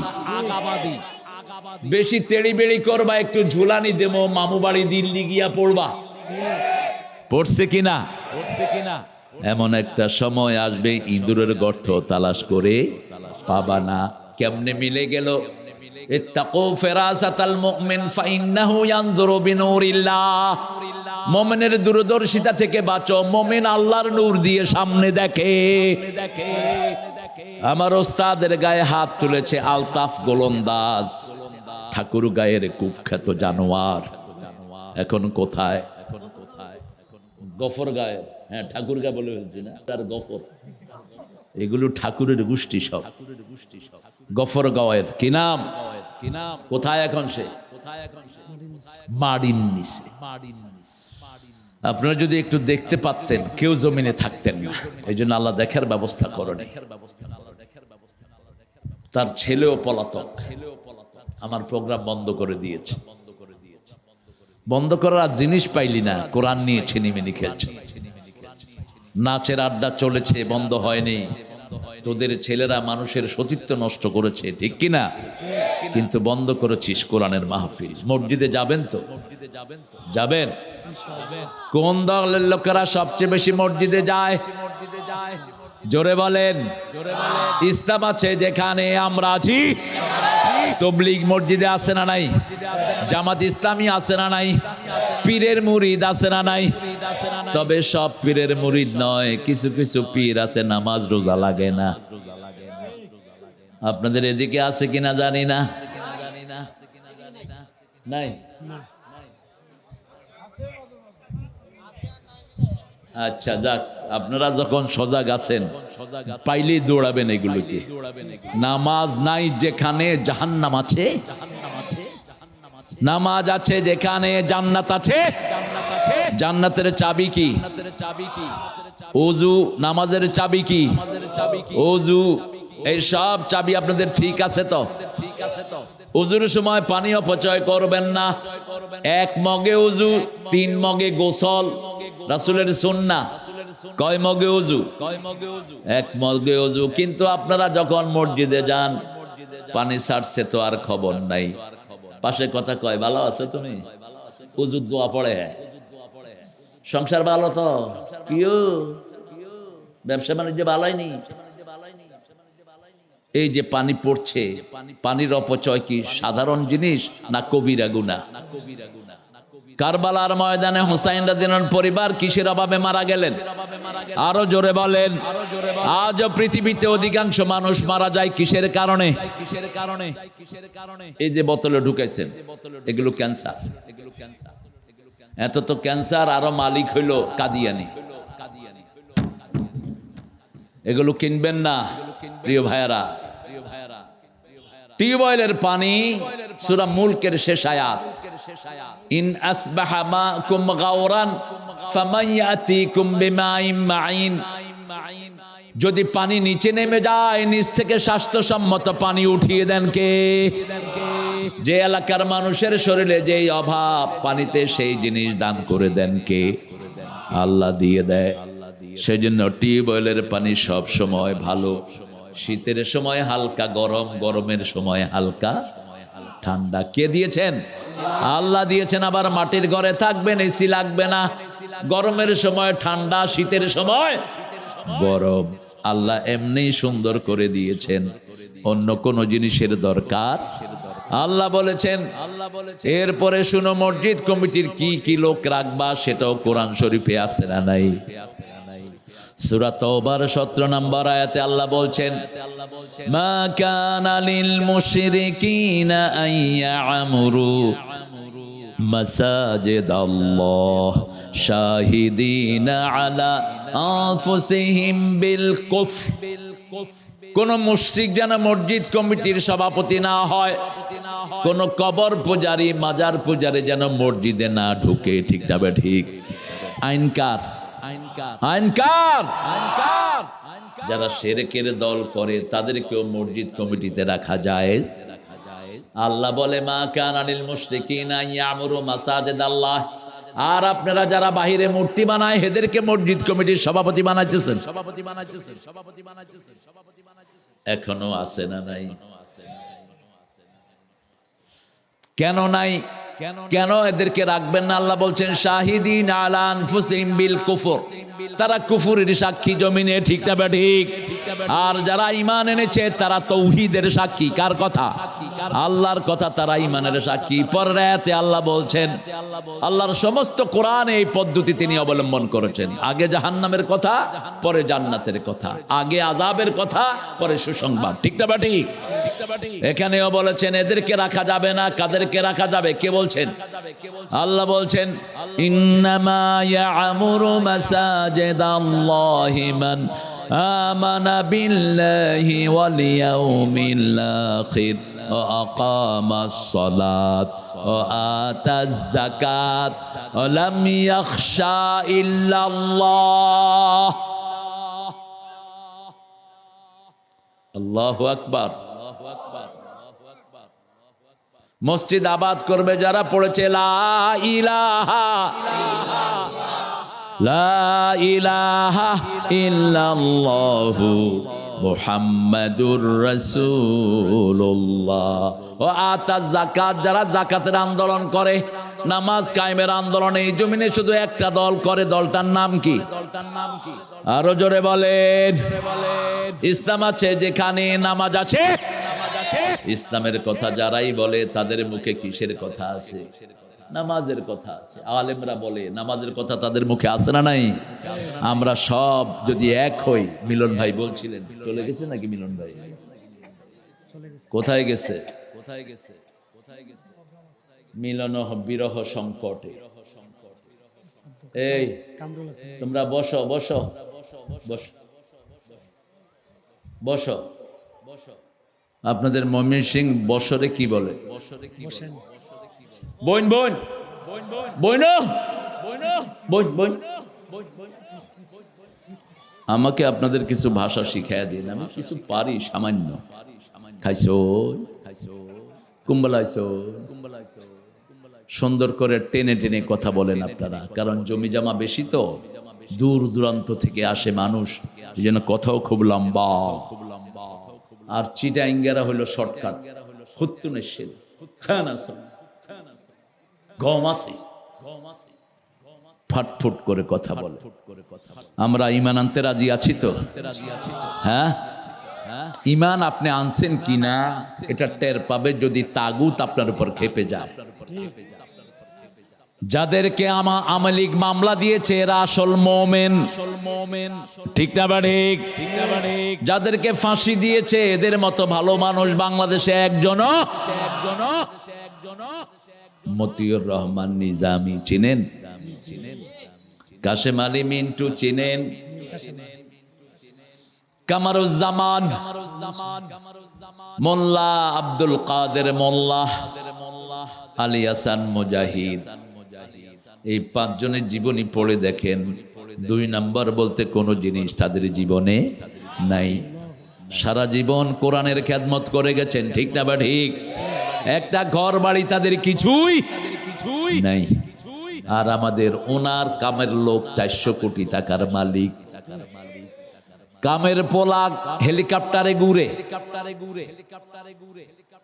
বেশি তেড়ি বেড়ি করবা, একটু ঝুলানি দেবো, মামু বাড়ি দিল্লি গিয়া পড়বা। পড়ছে কিনা? এমন একটা সময় আসবে ইঁদুরের গর্ত তালাশ করে পাবা না। কেমনে মিলে গেল? ইত্তাকু ফিরাসাতাল মুমিন ফাইন্নাহু ইয়ানজুরু বিনুরিল্লাহ। মুমিনের দূরদর্শিতা থেকে বাঁচো, মুমিন আল্লাহর নূর দিয়ে সামনে দেখে। আমার ওস্তাদের গায়ে হাত তুলেছে আলতাফ গোলন্দাজ, ঠাকুর গায়ের কুখ্যাত জানোয়ার। এখন কোথায়? গফর গায়ে, হ্যাঁ ঠাকুর গায়ে বলে ফেলছি না, তার গফর। এগুলো ঠাকুরের গোষ্ঠী সব। গফর গায়ের কি নাম? কোথায় এখন সে? মাড়ির নিচে। আপনারা যদি একটু দেখতে পারতেন, কেউ জমিনে থাকতেন না। এই জন্য আল্লাহ দেখার ব্যবস্থা করেন। তার ছেলেও পলাতক, আমার প্রোগ্রাম বন্ধ করে দিয়েছে। বন্ধ করার জিনিস পাইলি না, কোরআন নিয়ে ছিনিমিনি খেলছে। নাচের আড্ডা চলেছে, বন্ধ হয়নি। তোদের ছেলেরা মানুষের সতীত্ব নষ্ট করেছে, ঠিক কিনা? কিন্তু বন্ধ করেছিস কোরআনের মাহফিল। মসজিদে যাবেন তো? যাবেন? কোন দলের লোকেরা সবচেয়ে বেশি মসজিদে যায়? জোরে বলেন। ইসলাম আছে যেখানে আমরা আছি। তবলিগ মসজিদে আছে না নাই? জামাত ইসলামী আছে না নাই? পীরের মুরিদ আছে না নাই? তবে সব পীরের মুরিদ নয়, কিছু কিছু পীর আছে নামাজ রোজা লাগে না। আপনাদের এদিকে আছে কিনা জানি না। নাই? আচ্ছা যাক, আপনারা যখন সজাগ আছেন পাইলেই দৌড়াবেন এগুলোকে। নামাজ নাই যেখানে জাহান্নাম আছে, নামাজ আছে যেখানে জান্নাত আছে। জান্নাতের চাবি কি? ওযু। নামাজের চাবি কি? ওযু। এই সব চাবি আপনাদের ঠিক আছে তো? ওযুর সময় পানি অপচয় করবেন না। 1 মগে ওযু, 3 মগে গোসল, রাসূলের সুন্নাহ। কয় মগে ওযু? 1 মগে ওযু। কিন্তু আপনারা যখন মসজিদে যান, পানি ছাড়ছে তো আর খবর নাই। পাশে কথা কয়, ভালো আছো তুমি? ওযুর দোয়া পড়ে। সংসার ভালো তো? কিও ব্যবসা বাণিজ্য ভালোই? এই যে পানি পড়ছে, পানির অপচয় কি সাধারণ জিনিস না কবিরা গুনাহ? কারবালার ময়দানে হুসাইন রাদিয়াল্লাহু আনহুর পরিবার কিসের অভাবে মারা গেলেন? আরো জোরে বলেন। আজও পৃথিবীতে অধিকাংশ মানুষ মারা যায় কিসের কারণে? এই যে বোতলে ঢুকাইছেন, এগুলো ক্যান্সার। এত তো ক্যান্সার, আরো মালিক হইল কাদিয়ানি। এগুলো কিনবেন না প্রিয় ভাইয়ারা। টিউবওয়েলের পানি, সূরা মুলকের শেষ আয়াত, ইন আসবাহা মাকুম গাওরান ফামান ইয়াতিকুম বিমাইন মাইন। যদি পানি নিচে নেমে যায়, নিচ থেকে স্বাস্থ্যসম্মত পানি উঠিয়ে দেন কে? যে এলাকার মানুষের শরীরে যেই অভাব পানিতে, সেই জিনিস দান করে দেন কে? আল্লাহ দিয়ে দেয়। সেজন্য টিউবওয়েলের পানি সব সময় ভালো। শীতের সময় হালকা গরম, গরমের সময় হালকা ঠান্ডা। কে দিয়েছেন? আল্লাহ দিয়েছেন। আবার মাটির ঘরে থাকবেন, এসি লাগবে না। গরমের সময় ঠান্ডা, শীতের সময় গরম। আল্লাহ এমনি সুন্দর করে দিয়েছেন, অন্য কোন জিনিসের দরকার। আল্লাহ বলেছেন। এরপরে শুনো, মসজিদ কমিটির কি কি লোক রাখবা সেটাও কোরআন শরীফে আছে না নাই? সূরা তাওবার 17 নম্বর আয়াতে আল্লাহ বলছেন, মা কানা লিল মুশরিকিনা আন ইয়া'মুরু মাসাজিদাল্লাহ শাহিদিনা আলা আনফুসিহিম বিল কুফর। কোন মুশরিক যেন মসজিদ কমিটির সভাপতি না হয়, কোন কবর পূজারী মাজার পূজারী যেন মসজিদে না ঢুকে। ঠিক তবে ঠিক। আইনকার আইনকার আইনকার যারা শিরকের দল করে তাদেরকেও মসজিদ কমিটিতে রাখা যায়। আল্লাহ বলে, মা কানা লিল মুশরিকিনা ইয়ামুরু মাসাজিদাল্লাহ। আর আপনারা যারা বাহিরে মূর্তি বানায় এদেরকে মসজিদ কমিটির সভাপতি বানাইতেছেন। এখনো আছে না নাই? কেন নাই? কেন এদেরকে রাখবেন না? আল্লাহ বলছেন, শাহিদিন আলা আনফুসিহিম বিল কুফর। তারা কুফরের সাক্ষী জমিনে। ঠিক না ঠিক? আর যারা ঈমান এনেছে তারা তাওহীদের সাক্ষী। কার কথা? আল্লাহর কথা। তারা ঈমানের সাক্ষী। পরের আয়াতে আল্লাহ বলছেন, আল্লাহর সমস্ত কোরআনে এই পদ্ধতি তিনি অবলম্বন করেছেন। আগে জাহান্নামের কথা, পরে জান্নাতের কথা। আগে আযাবের কথা, পরে সুসংবাদ। ঠিক না ঠিক? এখানেও বলেছেন এদেরকে রাখা যাবে না। কাদেরকে রাখা যাবে? কে বলছেন? আল্লাহ বলছেন, ইন্নামা ইয়া'মুরু মাসাজিদাল্লাহি মান আমানা বিল্লাহি ওয়াল ইয়াউমিল আখির ওয়া আকামাস সালাত ওয়া আতাজ যাকাত ওয়া লাম ইয়াখশা ইল্লাল্লাহ। আল্লাহু আকবার। মসজিদ আবাদ করবে যারা, পড়েছে লা ইলাহা ইল্লাল্লাহু মুহাম্মাদুর রাসূলুল্লাহ। ও আতাজ যাকাত, যারা যাকাতের আন্দোলন করে, নামাজ কায়েমের আন্দোলনে এই জমিনে শুধু একটা দল করে। দলটার নাম কি? আরো জোরে বলেন। ইসলাম আছে যেখানে নামাজ আছে। ইসলামের কথা যারাই বলে তাদের মুখে কিসের কথা আছে? নামাজের কথা আছে। আলেমরা বলে নামাজের কথা তাদের মুখে আছে না নাই? আমরা সব যদি এক হই। মিলন ভাই বলছিলেন, চলে গেছে নাকি মিলন ভাই? কোথায় গেছে? মিলন বিরহ সংকটে। এই তোমরা বসো বসো বসো বসো। আপনাদের ময়মনসিংহ বছরে কি বলে? বোন বোন বোন বোন বোন। আমাকে আপনাদের কিছু ভাষা শিখাইয়া দিন, আমি কিছু পারি সামান্য। খাইছো কুম্বলাইছো। সুন্দর করে টেনে টেনে কথা বলেন আপনারা, কারণ জমি জমা বেশি তো, দূর দূরান্ত থেকে আসে মানুষ, এই জন্য কথাও খুব লম্বা। আর চিটাইঙ্গারা হইল শর্টকাট। হুত্তুনেশের গম আছে, ফাটফুট করে কথা বলে। আমরা ঈমান আনতে রাজি আছি তো? হ্যাঁ, ঈমান আপনি আনছেন কিনা এটা টের পাবে যদি তাগুত আপনার উপর খেপে যায়। যাদেরকে আমলিক মামলা দিয়েছে এরা আসল মোমেন। ঠিক না ঠিক? যাদেরকে ফাঁসি দিয়েছে এদের মতো ভালো মানুষ বাংলাদেশে একজনও। মতিউর রহমান নিজামী চিনেন? কাশেম আলী মিন্টু চিনেন? কামারুজ্জামান, মোল্লা আব্দুল কাদের মোল্লা, আলী হাসান মুজাহিদ, এই পাঁচজনের জীবনী পড়ে দেখেন। 2 নম্বর বলতে কোনো জিনিস তাদের জীবনে নাই। সারা জীবন কোরআনের খেদমত করে গেছেন। ঠিক না বা ঠিক? একটা ঘর বাড়ি তাদের কিছুই নাই। আর আমাদের ওনার কামের লোক 400 কোটি টাকার মালিক। কামের পোলা হেলিকপ্টারে ঘুরে।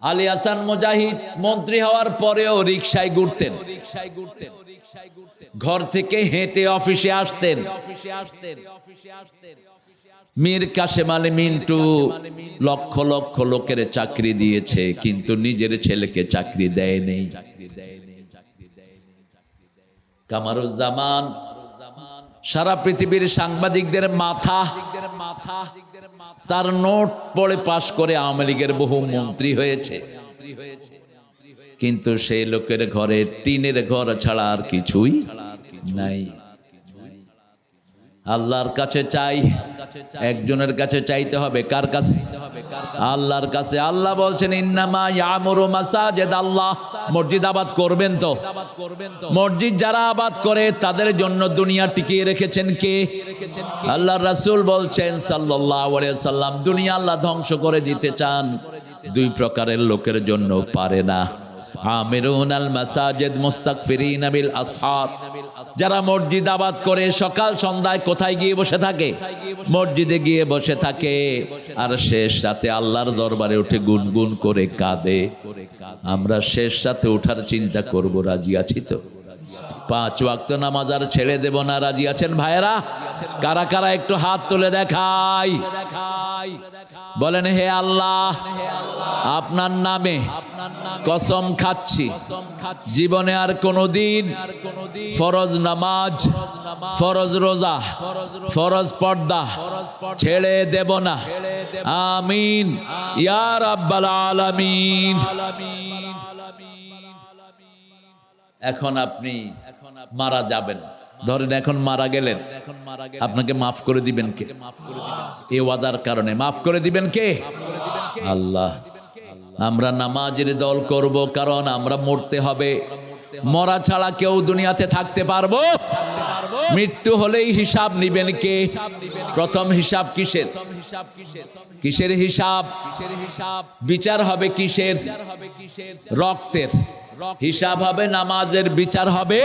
আলী হাসান মুজাহিদ মন্ত্রী হওয়ার পরেও রিকশায় ঘুরতেন। ঘর থেকে হেঁটে অফিসে আসতেন। মীর কাশেম আলী মিন্টু লক্ষ লক্ষ লোকের চাকরি দিয়েছে, কিন্তু নিজের ছেলেকে চাকরি দেয়নি। কামারুজ্জামান সারা পৃথিবীর সাংবাদিকদের মাথা তার নোট পড়ে পাশ করে আওয়ামী লীগের বহু মন্ত্রী হয়েছে, কিন্তু সেই লোকের ঘরে টিনের ঘর ছাড়া আর কিছুই নাই। আল্লাহর কাছে চাই, একজনের কাছে চাইতে হবে। কার কাছে? আল্লাহর কাছে। আল্লাহ বলছেন ইন্নামা ইয়ামুরু মাসাজিদ আল্লাহ। মসজিদ আবাদ করবেন তো? মসজিদ যারা আবাদ করে তাদের জন্য দুনিয়া টিকিয়ে রেখেছেন কে? আল্লাহর রাসূল বলছেন সাল্লাল্লাহু আলাইহি ওয়াসাল্লাম, দুনিয়া আল্লাহ ধ্বংস করে দিতে চান দুই প্রকারের লোকের জন্য, পারে না। আমিরুন আল মাসাজিদ মুস্তাগফিরিন বিল আসহার। যারা মসজিদ আবাদ করে সকাল সন্ধ্যায় কোথায় গিয়ে বসে থাকে? মসজিদে গিয়ে বসে থাকে, আর শেষ রাতে আল্লাহর দরবারে উঠে গুনগুন করে কাঁদে। আমরা শেষ রাতে ওঠার চিন্তা করব, রাজি আছি তো? 5 ওয়াক্ত নামাজ আর ছেড়ে দেব না, রাজি আছেন ভাইরা? কারা কারা একটু হাত তুলে দেখাই, বলেন হে আল্লাহ, আপনার নামে কসম খাচ্ছি জীবনে আর কোনোদিন ফরজ নামাজ, ফরজ রোজা, ফরজ পর্দা ছেড়ে দেব না। আমিন ইয়া রাব্বাল আলামিন। এখন আপনি মারা যাবেন, ধরেন এখন মারা গেলেন, আপনাকে মাফ করে দিবেন কে? এই ওয়াদার কারণে মাফ করে দিবেন কে? আল্লাহ। আমরা নামাজের দল করব, কারণ আমরা মরতে হবে। মরা ছাড়া কেউ দুনিয়াতে থাকতে পারবো? মৃত্যু হলেই হিসাব নিবেন কে? প্রথম হিসাব কিসের? কিসের হিসাব? বিচার হবে কিসের? রক্তের হিসাব হবে, নামাজের বিচার হবে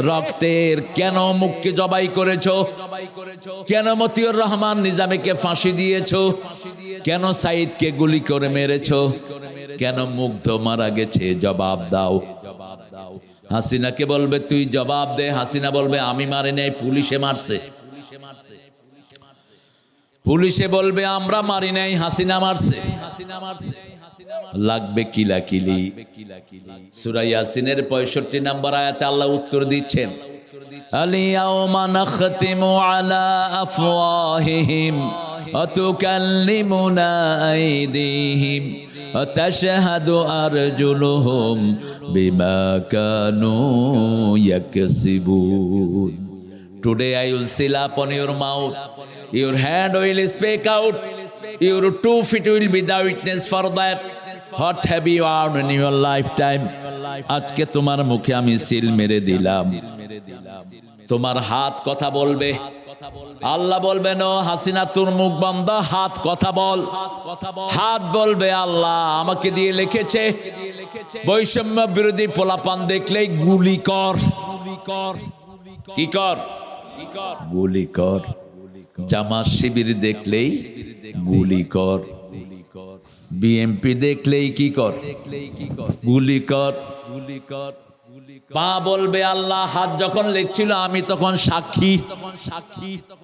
রক্তের। কেন মুখকে জবাই করেছো? কেন মতিউর রহমান নিজামীকে ফাঁসি দিয়েছো? কেন সাইদকে গুলি করে মেরেছো? কেন মুগ্ধ মারা গেছে? জবাব দাও। হাসিনাকে বলবে তুই জবাব দে, হাসিনা বলবে আমি মারি নাই, পুলিশে মারছে। পুলিশে বলবে আমরা মারি নাই, হাসিনা মারছে। লাগবে কিলাকিলি। সূরা ইয়াসিনের 65 নম্বর আয়াতে আল্লাহ উত্তর দিচ্ছেন, আলিয়াউমা নাখতিমু আলা আফওয়াহিহিম ওয়া তুকাল্লিমুনা আইদিহিম ওয়া তাশহাদু আরজুলুহুম বিমা Kanu ইয়াকসিবুন। Today I will seal upon your mouth, your hand will speak out, your 2 feet will be the witness for that. What have you earned in your lifetime? আজকে তোমার মুখে আমি সিল মেরে দিলাম। তোমার হাত কথা বলবে। আল্লাহ বলবেন ও হাসিনা তোর মুখ বন্ধ, হাত কথা বল। হাত বলবে আল্লাহ আমাকে দিয়ে লিখেছে বৈষম্য বিরোধী পোলাপান দেখলেই গুলি কর। কি কর? গুলি কর। জামাত শিবির দেখলেই গুলি কর। বিএমপি দেখলেই কি কর? গুলি কর। পা বলবে আল্লাহ হাত যখন লেখছিল আমি তখন সাক্ষী।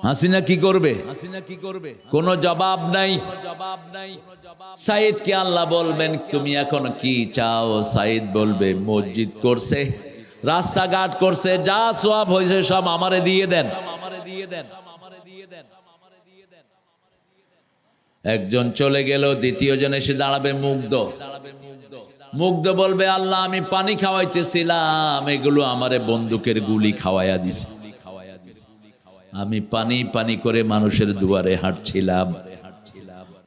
হাসিনা কি করবে? কোনো জবাব নাই। সাইদকে আল্লাহ বলবেন তুমি এখন কি চাও? সাইদ বলবে মসজিদ করছে, রাস্তাঘাট করছে, যা সওয়াব হয়েছে সব আমারে দিয়ে দেন। একজন চলে গেল, দ্বিতীয় জন এসে দাঁড়াবে মুগ্ধ। মুগ্ধ বলবে আল্লাহ আমি পানি খাওয়াইতেছিলাম, এগুলো আমারে বন্দুকের গুলি খাওয়াইয়া দিছে। আমি পানি পানি করে মানুষের দুয়ারে হাঁটছিলাম।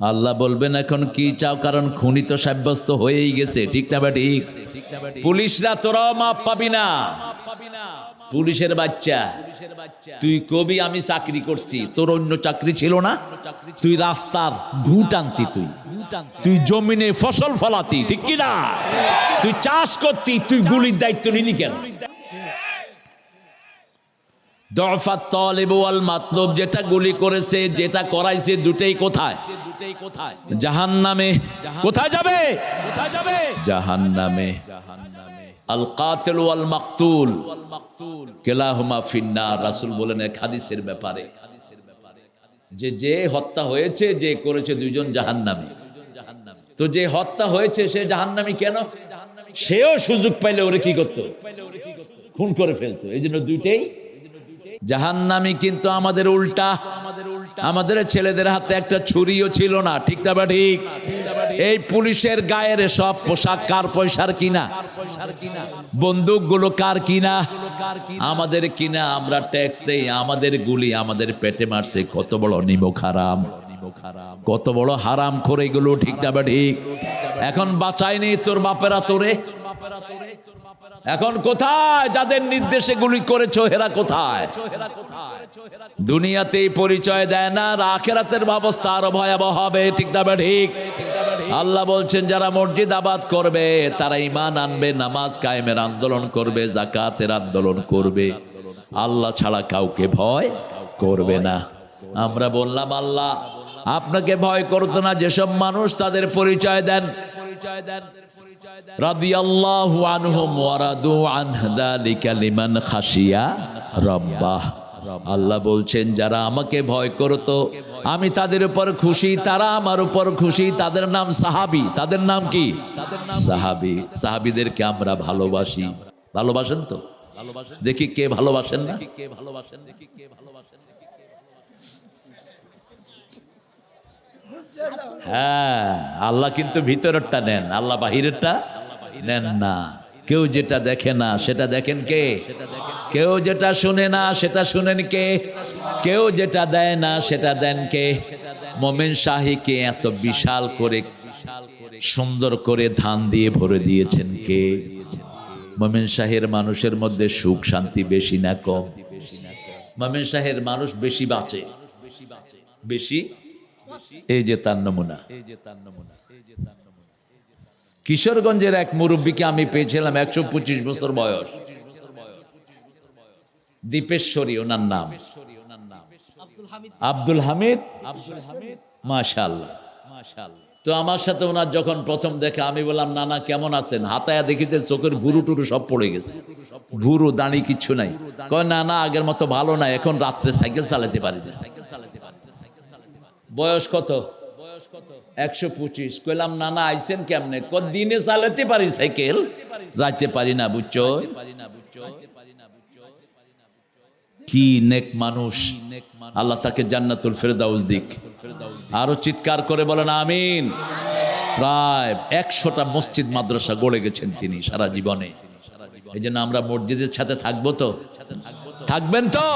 আল্লাহ বলবেন এখন কি চাও? কারণ খুনি তো সাব্যস্ত হয়েই গেছে, ঠিক না ঠিক? পুলিশরা তোরাও মাপ পাবি না। পুলিশের বাচ্চা তুই কবি আমি চাকরি করছি, তোর অন্য চাকরি ছিল না? তুই রাস্তার ঘুট আনতি, তুই জমিনে ফসল ফলাতি, ঠিক কি না? তুই চাষ করতি, তুই গুলির দায়িত্ব নিলি কেন? দফাত তালিব ওয়াল মাতলুব, যেটা গুলি করেছে যেটা করাইছে দুটেই কোথায়? জাহান্নামে। কোথায় যাবে? জাহান্নামে। আল কাতিল ওয়াল মাকতুল কিলাহুমা ফিন্নার। রাসূল বলেন এক হাদিসের ব্যাপারে যে হত্যা হয়েছে, যে করেছে, দুইজন জাহান্নামী। তো যে হত্যা হয়েছে সে জাহান্নামী কেন? সেও সুযোগ পাইলে ওরে কি করত? খুন করে ফেলতো। এই জন্য দুইটাই জাহান্নামী কিন্তু আমাদের উল্টা। আমাদের ছেলেদের হাতে একটা ছুরিও ছিল না, ঠিক না বা ঠিক? এই পুলিশের গায়ের সব পোশাক কার পয়সার কিনা? বন্দুকগুলো কার কিনা? আমাদের কিনা। আমরা ট্যাক্স দেই, আমাদের গুলি আমাদের পেটে মারছে। কত বড় নিমক হারাম, কত বড় হারাম করে এগুলো, ঠিক না বা ঠিক? এখন বাঁচায়নি তোর বাপেরা তোরে। এখন কোথায় যাদের নির্দেশে গুলি করেছো, হেরা কোথায়? দুনিয়াতেই পরিচয় দেয় না, আর আখিরাতের ব্যবস্থা আরো ভয়াবহ হবে, ঠিক না বা ঠিক? আল্লাহ বলছেন যারা মসজিদ আবাদ করবে তারা ঈমান আনবে, নামাজ কায়েমের আন্দোলন করবে, যাকাতের আন্দোলন করবে, আল্লাহ ছাড়া কাউকে ভয় করবে না। আমরা বললাম আল্লাহ আপনাকে ভয় করতো না যেসব মানুষ তাদের পরিচয় দেন। রাদিয়াল্লাহু আনহুম ওয়া রাদু আনহু যালিকা লিমান খাশিয়া রাব্বাহ। আল্লাহ বলছেন যারা আমাকে ভয় করতো আমি তাদের উপর খুশি, তারা আমার উপর খুশি। তাদের নাম সাহাবী। তাদের নাম কি? সাহাবী। সাহাবীদেরকে আমরা ভালোবাসি। ভালোবাসেন তো? দেখি কে ভালোবাসেন না? হ্যাঁ, আল্লাহ কিন্তু ভিতরেরটা নেন, আল্লাহ বাহিরেরটা নেন না। কেউ যেটা দেখে না সেটা দেখেন কে? কেউ যেটা শুনে না সেটা শুনেন কে? কেউ যেটা দেয় না সেটা দেন কে? মোমেন শাহীকে এত বিশাল করে সুন্দর করে ধান দিয়ে ভরে দিয়েছেন কে? মোমেন শাহের মানুষের মধ্যে সুখ শান্তি বেশি না কম? মোমেন শাহের মানুষ বেশি বাঁচে, বেশি। এই যে তার নমুনা। কিশোরগঞ্জের এক মুরব্বীকে আমি পেয়েছিলাম, 125 বছর বয়স, দীপেশ্বরী ওনার নাম, আব্দুল হামিদ। মাশাআল্লাহ। তো আমার সাথে ওনার যখন প্রথম দেখে আমি বললাম নানা কেমন আছেন? হাতায়া দেখিতে চোখের ভুরু টুরু সব পড়ে গেছে, ভুরু দাঁড়ি কিচ্ছু নাই। কয় না না আগের মতো ভালো না, এখন রাত্রে সাইকেল চালাতে পারি না। বয়স কত? 125। কইলাম নানা আইছেন কেমনে? দিনে চালাতে পারি সাইকেল, রাইতে পারি না, বুঝছো? কি নেক মানুষ, আল্লাহ তাকে জান্নাতুল ফেরদাউস দিক। আরো চিৎকার করে বলেন আমিন। প্রায় 100টা মসজিদ মাদ্রাসা গড়ে গেছেন তিনি সারা জীবনে। এই জন্য আমরা মসজিদের সাথে থাকবো তো? থাকবেন তো?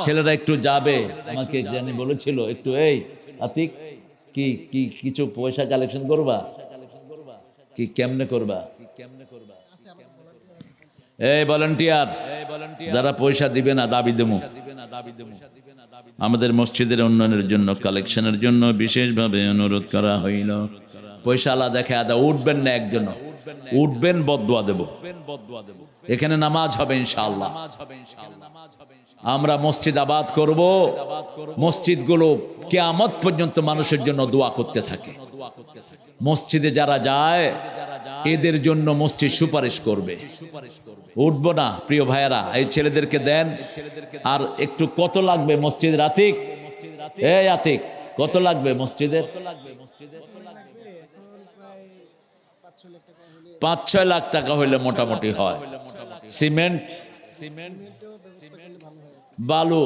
ছেলেরা একটু যাবে, আমাকে জানি বলেছিল একটু, এই আতিক কি কি কিছু পয়সা কালেকশন করবা? কি কেমনে করবা? এই ভলান্টিয়ার যারা পয়সা দিবে না দাবি দেবো আমাদের মসজিদের উন্নয়নের জন্য, কালেকশনের জন্য বিশেষভাবে অনুরোধ করা হইল। পয়সা আলা দেখে আদা উঠবেন না, একজন উঠবেন বদদুয়া দেব। এখানে নামাজ হবে ইনশাআল্লাহ। আমরা মসজিদ আবাদ করব, মসজিদগুলো কিয়ামত পর্যন্ত মানুষের জন্য দোয়া করতে থাকে। মসজিদে যারা যায় এদের জন্য মসজিদ সুপারিশ করবে। উঠবো না প্রিয় ভাইয়েরা, এই ছেলেদেরকে দেন। আর একটু কত লাগবে মসজিদ? আতিক, এই আতিক কত লাগবে মসজিদের? 5-6 লাখ টাকা হইলে মোটামুটি হয়। সিমেন্ট, বালু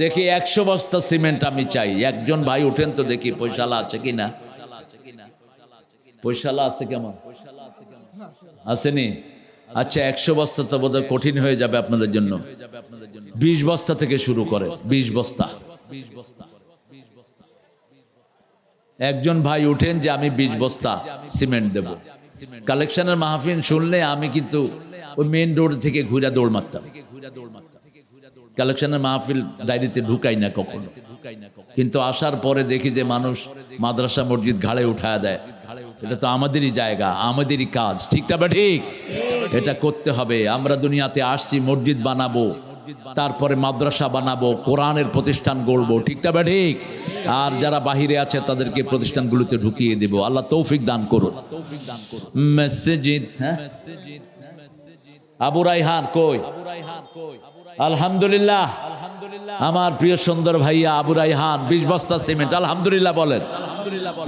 দেখি 100 বস্তা সিমেন্ট আমি চাই। একজন ভাই উঠেন তো দেখি পয়সালা আছে কিনা। পয়সালা আছে কেমন? আসেনি? আচ্ছা 100 বস্তা তো বোধহয় কঠিন হয়ে যাবে আপনাদের জন্য। 20 বস্তা থেকে শুরু করে, 20 বস্তা। একজন ভাই উঠেন যে আমি 20 বস্তা সিমেন্ট দেব। কালেকশনের মাহফিল শুনলে আমি কিন্তু ওই মেইন রোড থেকে ঘুরে দৌড় মারতাম। কালেকশনের মাহফিল ডায়েরিতে ঢুকাই না কখনো, কিন্তু আসার পরে দেখি যে মানুষ মাদ্রাসা মসজিদ ঘাড়ে উঠায় দেয়। এটা তো আমাদেরই জায়গা, আমাদেরই কাজ, ঠিক না? ঠিক, এটা করতে হবে। আমরা দুনিয়াতে আসছি মসজিদ বানাবো, তারপরে মাদ্রাসা বানাবো, কোরআনের প্রতিষ্ঠান গড়বো, ঠিক না? ঠিক। আর যারা বাহিরে আছে তাদেরকে প্রতিষ্ঠানগুলোতে ঢুকিয়ে দেব। আল্লাহ তৌফিক দান করুন। মসজিদ, হ্যাঁ, আবু রাইহান কই? আলহামদুলিল্লাহ, আমার প্রিয় সুন্দর ভাইয়া আবু রাইহান 20 বস্তা সিমেন্ট, আলহামদুলিল্লাহ বলেন।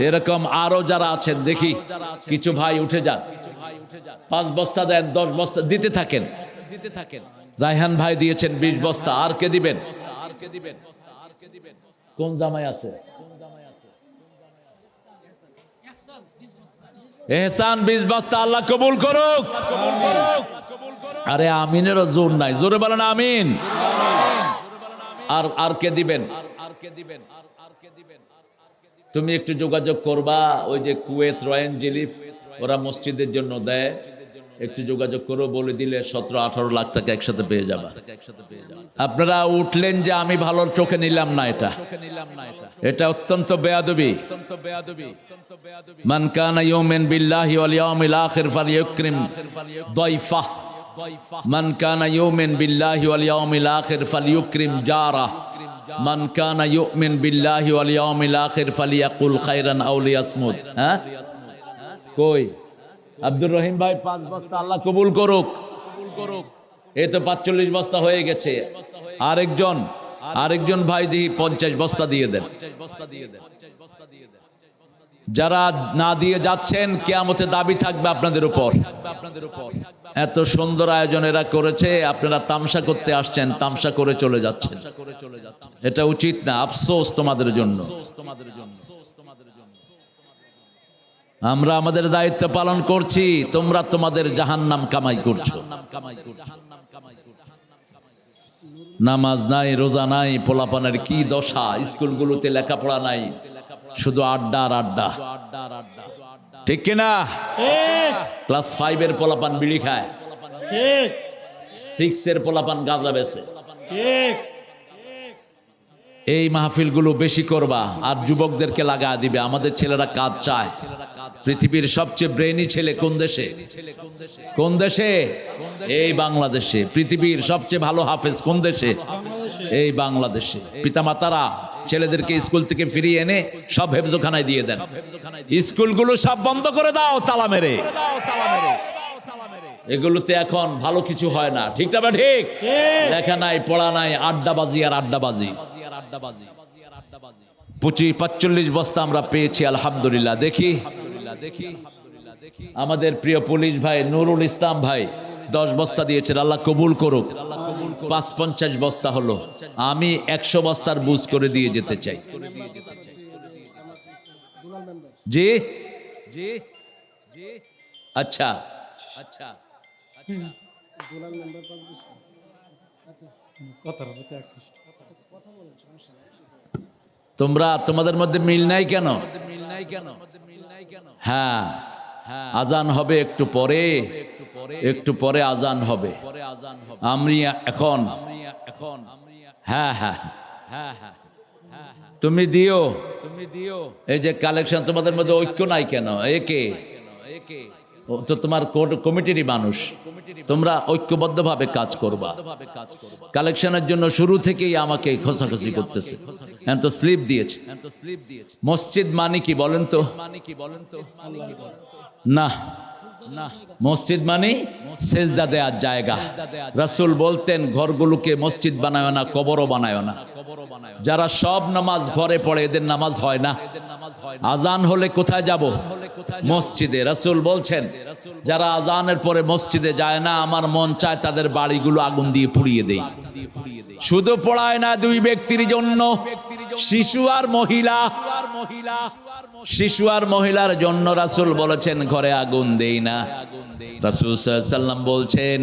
এরকম আরো যারা আছেন দেখি কিছু ভাই উঠে যান, 5 বস্তা দেন, 10 বস্তা দিতে থাকেন। রায়হান ভাই দিয়েছেন 20 বস্তা। আর কে দিবেন? কোন জামাই আছে? এহসান 20 বস্তা। আল্লাহ কবুল করুক। আরে আমিনেরও জোর নাই, জোরে বলেন আমিন। আর কে দিবেন? তুমি একটু যোগাযোগ করবা, ওই যে কুয়েত রয়্যাল জেলিফ ওরা মসজিদের জন্য দেয়, একটু যোগাযোগ করো, বলে দিলে 17-18 লাখ টাকা একসাথে পেয়ে যাবা। আপনারা উঠলেন যে আমি ভালো চোখে নিলাম না, এটা অত্যন্ত বেয়াদবি। মান কানা ইউমিন বিল্লাহি ওয়াল ইয়াউমিল আখির ফালইউকরিম দাইফাহ, মান কানা ইউমিন বিল্লাহি ওয়াল ইয়াউমিল আখির ফালইউকরিম জারাহ, মান কানা ইউমিন বিল্লাহি ওয়াল ইয়াউমিল আখির ফালিয়াকুল খায়রান আও লিয়াসমুত। হ্যাঁ, কই আব্দুর রহিম ভাই 5 বস্তা। আল্লাহ কবুল করুক। এই তো 45 বস্তা হয়ে গেছে। আরেকজন ভাই দিয়ে 50 বস্তা দিয়ে দেন। যারা না দিয়ে যাচ্ছেন, কিয়ামতে দাবি থাকবে আপনাদের উপর। এত সুন্দর আয়োজন এরা করেছে, আপনারা তামসা করতে আসছেন, তামসা করে চলে যাচ্ছেন। এটা উচিত না। আফসোস তোমাদের জন্য। আমরা আমাদের দায়িত্ব পালন করছি, তোমরা তোমাদের জাহান্নাম কামাই করছো। নামাজ নাই, রোজা নাই, পোলাপানের কি দশা। স্কুলগুলোতে লেখাপড়া নাই, শুধু আড্ডা আর আড্ডা। ঠিক কিনা? ক্লাস 5 এর পোলাপান বিড়ি খায়, 6 এর পোলাপান গাঁজা বেচে। এই মাহফিলগুলো বেশি করবা আর যুবকদেরকে লাগা দিবে। আমাদের ছেলেরা কাজ চায়। পৃথিবীর সবচেয়ে ব্রেইনি ছেলে কোন দেশে? কোন দেশে? এই বাংলাদেশে। পৃথিবীর সবচেয়ে ভালো হাফেজ কোন দেশে? এই বাংলাদেশে। পিতামাতারা ছেলেদেরকে স্কুল থেকে ফিরিয়ে এনে সব হেফজোখানায় দিয়ে দেন। স্কুলগুলো সব বন্ধ করে দাও তালা মেরে। এগুলোতে এখন ভালো কিছু হয় না। ঠিক না? ঠিক। লেখা নাই, পড়া নাই, আড্ডাবাজি আর আড্ডাবাজি। 45 বস্তা আমরা পেয়েছি, আলহামদুলিল্লাহ। দেখি আমাদের প্রিয় পুলিশ ভাই নুরুল ইসলাম ভাই 10 বস্তা দিয়েছেন। আল্লাহ কবুল করুক। 50 বস্তা হলো। আমি 100 বস্তার বুঝ করে দিয়ে যেতে চাই। জি, আচ্ছা। তোমরা তোমাদের মধ্যে মিল নাই কেন? হ্যাঁ, আজান হবে একটু পরে আজান হবে। আমি এখন হ্যাঁ, তুমি দিও। এই যে কালেকশন, তোমাদের মধ্যে ঐক্য নাই কেন? একে তো তোমার কমিটিরই মানুষ, তোমরা ঐক্যবদ্ধভাবে কাজ করবা। কালেকশনের জন্য শুরু থেকেই আমাকে খোঁচাখুচি করতেছে। এখন তো স্লিপ দিয়েছে। মসজিদ মানে কি বলেন তো? না, মসজিদ মানে সেজদা দেওয়ার জায়গা। রাসূল বলতেন ঘরগুলোকে মসজিদ বানায় না, কবরও বানায় না। যারা সব নামাজ ঘরে পড়ে এদের নামাজ হয় না। আজান হলে কোথায় যাব? মসজিদে। রাসূল বলছেন যারা আজানের পরে মসজিদে যায় না, আমার মন চায় তাদের বাড়িগুলো আগুন দিয়ে পুড়িয়ে দেই। শুধু পড়ায় না, 2 ব্যক্তির জন্য, শিশু আর মহিলা। শিশু আর মহিলার জন্য রাসূল বলেছেন ঘরে আগুন দেই না। রাসূল সাল্লাল্লাহু আলাইহি ওয়াসাল্লাম বলছেন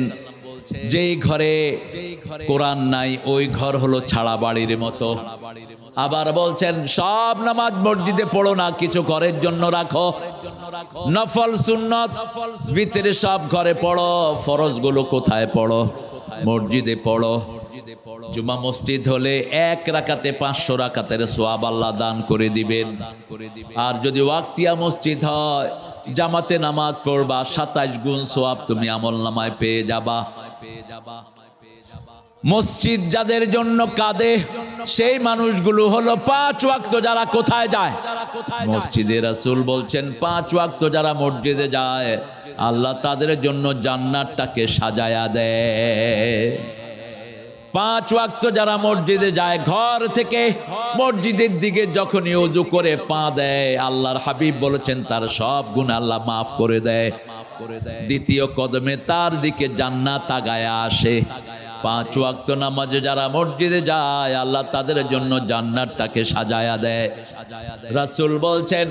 যেই ঘরে কোরআন নাই ওই ঘর হলো ছাড়া বাড়ির মতো। আবার বলছেন সব নামাজ মসজিদে পড়ো না, কিছু ঘরের জন্য রাখো। নফল সুন্নত ভিতরে সব ঘরে পড়ো, ফরজগুলো কোথায় পড়ো? মসজিদে পড়ো। জুমা মসজিদ হলে 1 রাকাতে 500 রাকাতের সওয়াব আল্লাহ দান করে দিবেন। আর যদি ওয়াক্তিয়া মসজিদ হয়, জামাতে নামাজ পড়বা, 27 গুণ সওয়াব তুমি আমলনামায় পেয়ে যাবা। মসজিদ যাদের জন্য কাঁদে সেই মানুষগুলো হলো 5 ওয়াক্ত যারা কোথায় যায়? মসজিদে। রাসূল বলছেন 5 ওয়াক্ত যারা মসজিদে যায় আল্লাহ তাদের জন্য জান্নাতটাকে সাজায়া দেয়। 5 ওয়াক্ত যারা মসজিদে যায়, ঘর থেকে মসজিদের দিকে যখনই ওযু করে পা দেয়, আল্লাহর হাবিব বলেছেন তার সব গুনাহ আল্লাহ মাফ করে দেয়। দ্বিতীয় কদমে তার দিকে জান্নাত আগায়া আসে। 5 ওয়াক্ত নামাজে যারা মসজিদে যায় আল্লাহ তাদের জন্য জান্নাতটাকে সাজায়া দেয়। রাসূল বলছেন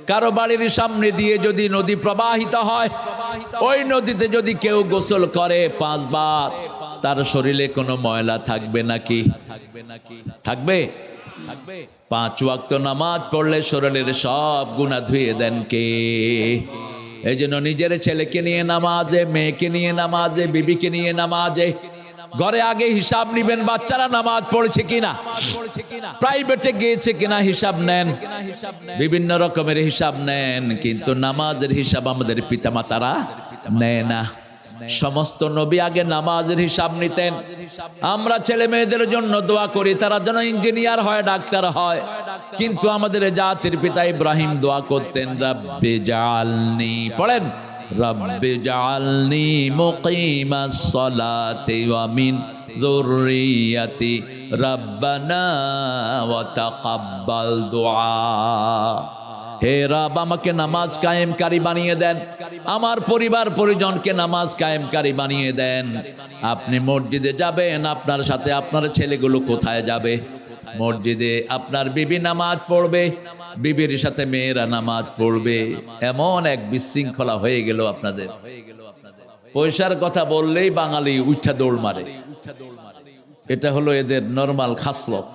কারো বাড়ির সামনে দিয়ে যদি নদী প্রবাহিত হয়, ওই নদীতে যদি কেউ গোসল করে 5 বার, তার শরীরে কোনো ময়লা থাকবে নাকি? থাকবে? 5 ওয়াক্ত নামাজ পড়লে শরীরের সব গুনাহ ধুয়ে দেন কে? এই জন্য নিজের ছেলেকে নিয়ে নামাজে, মেয়েকে নিয়ে নামাজে, বিবিকে নিয়ে নামাজে, ঘরে আগে হিসাব নিবেন বাচ্চারা নামাজ পড়ছে কিনা, প্রাইভেটে গিয়েছে কিনা হিসাব নেন, বিভিন্ন রকমের হিসাব নেন, কিন্তু নামাজের হিসাব আমাদের পিতামাতারা নেয় না। সমস্ত নবী আগে নামাজের হিসাব নিতেন। আমরা ছেলে মেয়েদের জন্য দোয়া করি তারা যেন ইঞ্জিনিয়ার হয়, ডাক্তার হয়, কিন্তু আমাদের জাতির পিতা ইব্রাহিম দোয়া করতেন রব্বি জাআলনি, পড়েন রব্বি জাআলনি মুকিমাস সালাতি ওয়া মিন যুররিয়াতি রব্বানা ওয়া তাকাব্বাল দুআ। হে রব আমাকে নামাজ কায়েমকারী বানিয়ে দেন, আমার পরিবার পরিজনকে নামাজ কায়েমকারী বানিয়ে দেন। আপনি মসজিদে যাবেন, আপনার সাথে আপনার ছেলেগুলো কোথায় যাবে? মসজিদে। আপনার বিবি নামাজ পড়বে, বিবির সাথে মেয়েরা নামাজ পড়বে। এমন এক বিশৃঙ্খলা হয়ে গেল আপনাদের। পয়সার কথা বললেই বাঙালি উঠা দৌড় মারে, এটা হলো এদের নরমাল খাসলত।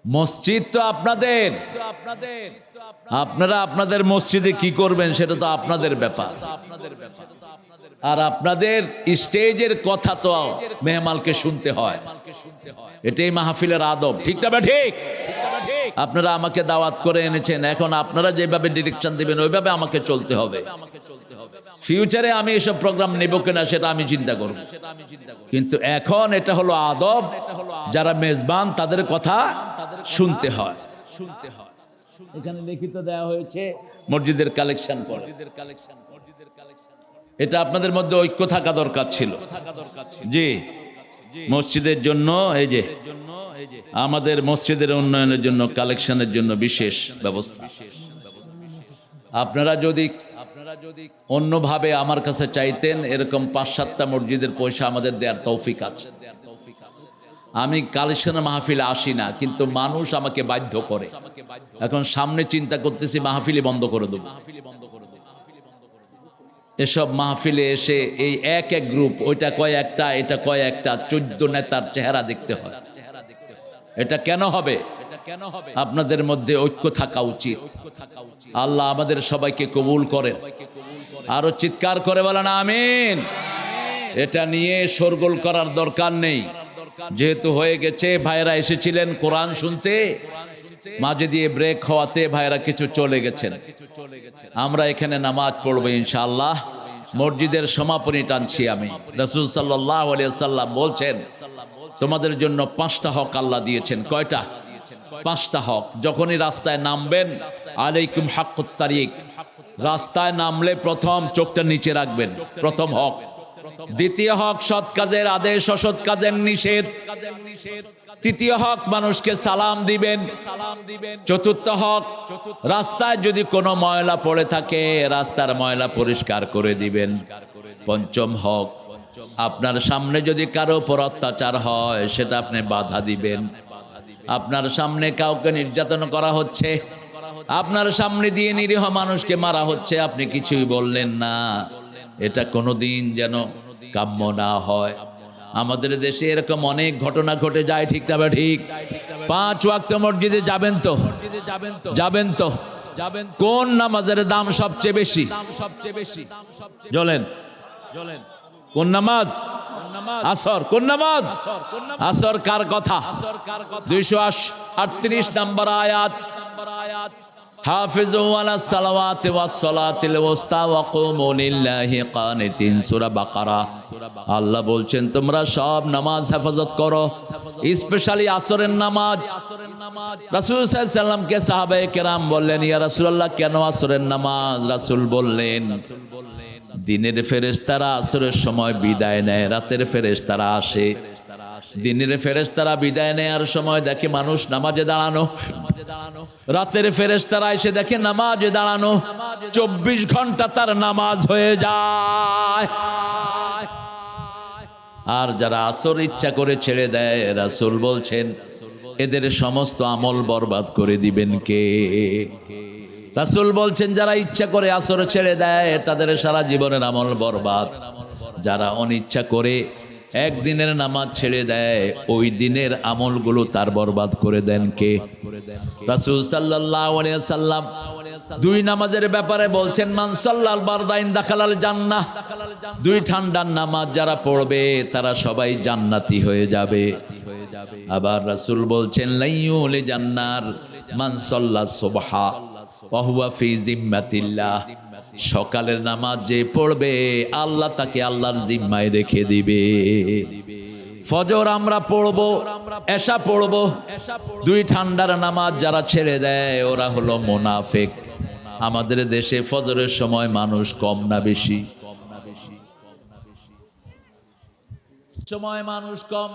মসজিদ তো আপনাদের, আপনারা আপনাদের মসজিদে কি করবেন সেটা তো আপনাদের ব্যাপার। আর আপনাদের স্টেজের কথা তো মেহমানকে শুনতে হয়, এটাই মাহফিলের আদব, ঠিক না? ঠিক। আপনারা আমাকে দাওয়াত করে এনেছেন, এখন আপনারা যেভাবে ডিরেকশন দিবেন ওইভাবে আমাকে চলতে হবে। ফিউচারে আমি এসব প্রোগ্রাম নেব কিনা সেটা আমি চিন্তা করব, কিন্তু এখন এটা হলো আদব, যারা মেজবান তাদের কথা শুনতে হয়। এখানে লিখিত দেওয়া হয়েছে মসজিদের কালেকশন পড়ে, এটা আপনাদের মধ্যে ঐক্য থাকা দরকার ছিল। জি, মসজিদের জন্য এই যে আমাদের মসজিদের উন্নয়নের জন্য কালেকশনের জন্য বিশেষ ব্যবস্থা। আপনারা যদি অন্যভাবে আমার কাছে চাইতেন, এরকম 5-7টা মসজিদের পয়সা আমাদের দেওয়ার তৌফিক আছে। আমি কালেকশনের মাহফিলে আসি না, কিন্তু মানুষ আমাকে বাধ্য করে। এখন সামনে চিন্তা করতেছি মাহফিলি বন্ধ করে দেব। এসব মাহফিলে এসে এই এক এক গ্রুপ, ওইটা কয় একটা, এটা কয় একটা, 14 নেতার চেহারা দেখতে হয়। এটা কেন হবে? আপনাদের মধ্যে ঐক্য থাকা উচিত। আল্লাহ আমাদের সবাইকে কবুল করেন। আরো চিৎকার করে বলেন আমিন। এটা নিয়ে শোরগোল করার দরকার নেই, যেহেতু হয়ে গেছে। ভাইরা এসেছিলেন কোরআন শুনতে, মাঝে দিয়ে ব্রেক হওয়াতে ভাইরা কিছু চলে গেছেন। আমরা এখানে নামাজ পড়বো ইনশাআল্লাহ। মসজিদের সমাপনী টানছি আমি। রাসূল সাল্লাল্লাহু আলাইহি ওয়াসাল্লাম বলছেন তোমাদের জন্য 5টা হক আল্লাহ দিয়েছেন। কয়টা? 5টা হক। যখনই রাস্তায় নামবেন, আলাইকুম হাক্কুত তারিক, রাস্তায় নামলে প্রথম চোখটা নিচে রাখবেন, প্রথম হক। দ্বিতীয় হক সৎ কাজের আদেশ, অসৎ কাজের নিষেধ। তৃতীয় হক মানুষকে সালাম দিবেন। চতুর্থ হক রাস্তায় যদি কোনো ময়লা পড়ে থাকে রাস্তার ময়লা পরিষ্কার করে দিবেন। পঞ্চম হক আপনার সামনে যদি কারো উপর অত্যাচার হয় সেটা আপনি বাধা দিবেন। আপনার সামনে কাউকে নির্যাতন করা হচ্ছে, আপনার সামনে দিয়ে নিরীহ মানুষকে মারা হচ্ছে, আপনি কিছুই বললেন না, এটা কোনোদিন যেন কাম্য না হয়। আমাদের দেশে এরকম অনেক ঘটনা ঘটে যায়, ঠিক না? ঠিক। 5 ওয়াক্ত মসজিদে যাবেন তো? যাবেন তো? কোন নামাজের দাম সবচেয়ে বেশি? বলেন কোন নামাজ? আসর। কোন নামাজ? আসর। কার কথা? 238 নম্বর আয়াত, হাফিজু আলাস সালাওয়াতি ওয়াস সালাতিল ওয়াসতা ওয়া কুমু লিল্লাহি কানিতিন, সূরা বাকারা। আল্লাহ বলছেন তোমরা সব নামাজ হেফাজত করো, স্পেশালি আসরের নামাজ। রাসূল সাল্লাল্লাহু আলাইহি ওয়াসাল্লামকে সাহাবায়ে কেরাম বললেন, ইয়া রাসূলুল্লাহ কেন আসরের নামাজ? রাসূল বললেন দিনের ফেরেশতারা আসরের সময় বিদায় নেয়, রাতের ফেরেশতারা আসে। দিনের ফেরেশতারা বিদায় নেয়ার সময় দেখে মানুষ নামাজে দাঁড়ানো, রাতের ফেরেশতারা এসে দেখে নামাজে দাঁড়ানো। 24 ঘন্টা তার নামাজ হয়ে যায়। আর যারা আসর ইচ্ছা করে ছেড়ে দেয়, রাসূল বলছেন এদের সমস্ত আমল বরবাদ করে দিবেন কে? রাসূল বলছেন যারা ইচ্ছা করে আসর ছেড়ে দেয় তাদের সারা জীবনের আমল বরবাদ। যারা অনিচ্ছা করে একদিনের নামাজ ছেড়ে দেয় ওই দিনের আমলগুলো তার বরবাদ করে দেন কে? রাসূল সাল্লাল্লাহু আলাইহি সাল্লাম দুই নামাজের ব্যাপারে বলছেন মান সাল্লাল বারদাইন দাখালাল জান্নাহ। দুই ঠান্ডার নামাজ যারা পড়বে তারা সবাই জান্নাতি হয়ে যাবে। আবার রাসূল বলছেন লাইয়ুল জান্নার মান সাল্লা সুবহা ওয়া হুয়া ফি জিম্মাতিল্লাহ। সকালের নামাজ যে পড়বে আল্লাহ তাকে আল্লাহর জিম্মায় রেখে দিবে। ফজর আমরা পড়বো, এশা পড়বো, দুই ঠান্ডার নামাজ যারা ছেড়ে দেয় ওরা হলো মুনাফিক। আমাদের দেশে ফজরের সময় মানুষ কম না বেশি? সময় মানুষ কম,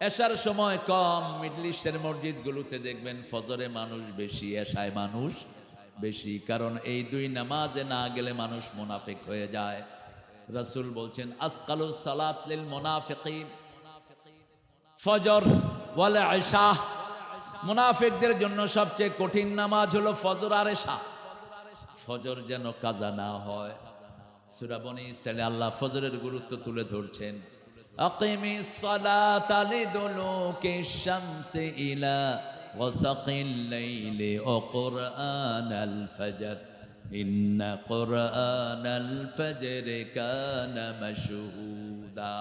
এশার সময় কম। মিডল ইস্টের মসজিদগুলোতে দেখবেন ফজরে মানুষ বেশি, এশায় মানুষ বেশি। কারণ এই দুই নামাজে না গেলে মানুষ মুনাফিক হয়ে যায়। রাসূল বলছেন আসকালুস সালাত লিল মুনাফিকিন ফজর ওয়াল ইশা। মুনাফিকদের জন্য সবচেয়ে কঠিন নামাজ হলো ফজর আর ইশা। ফজর যেন কাজা না হয়। সূরা বনী ইসরাঈলে আল্লাহ ফজরের গুরুত্ব তুলে ধরছেন আকিমিস সালাতা লিদুলুকিশ শামসি ইলা ওয়াসাকিল লাইলি ওয়া কুরআনাল ফজর ইন্না কুরআনাল ফজরি কানা মাশহুদা।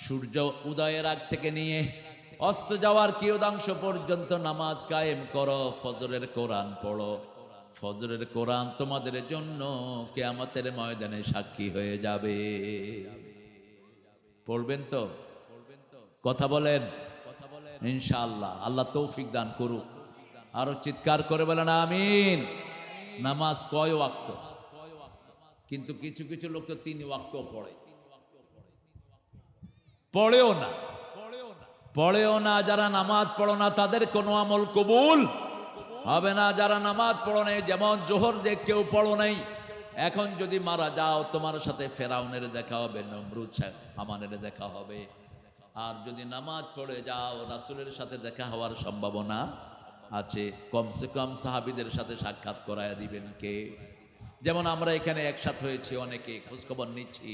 সূর্য উদয়ের আগ থেকে নিয়ে অস্ত যাওয়ার কিয়দাংশ পর্যন্ত নামাজ কায়েম করো, ফজরের কোরআন পড়ো। ফজরের কোরআন তোমাদের জন্য কিয়ামতের ময়দানে সাক্ষী হয়ে যাবে। পড়বেন তো? কথা বলেন ইনশাআল্লাহ। আল্লাহ তৌফিক দান করুক। আরো চিৎকার করে বলেন আমিন। নামাজ কয় ওয়াক্ত? কিন্তু কিছু কিছু লোক তো 3 ওয়াক্ত পড়ে, পড়েও না। যারা নামাজ পড়ো না তাদের কোনো আমল কবুল হবে না। যারা নামাজ পড়ো নাই, যেমন জোহর যে কেউ পড়ো নাই, এখন যদি মারা যাও তোমার সাথে ফেরাউনের দেখা হবে, নমরুদ হামানের দেখা হবে। আর যদি নামাজ পড়ে যাও রাসূলের সাথে দেখা হওয়ার সম্ভাবনা আছে। কমসে কম সাহাবীদের সাথে সাক্ষাৎ করায়া দিবেন কে? যেমন আমরা এখানে একসাথে হয়েছি, অনেকে খোঁজখবর নিচ্ছি,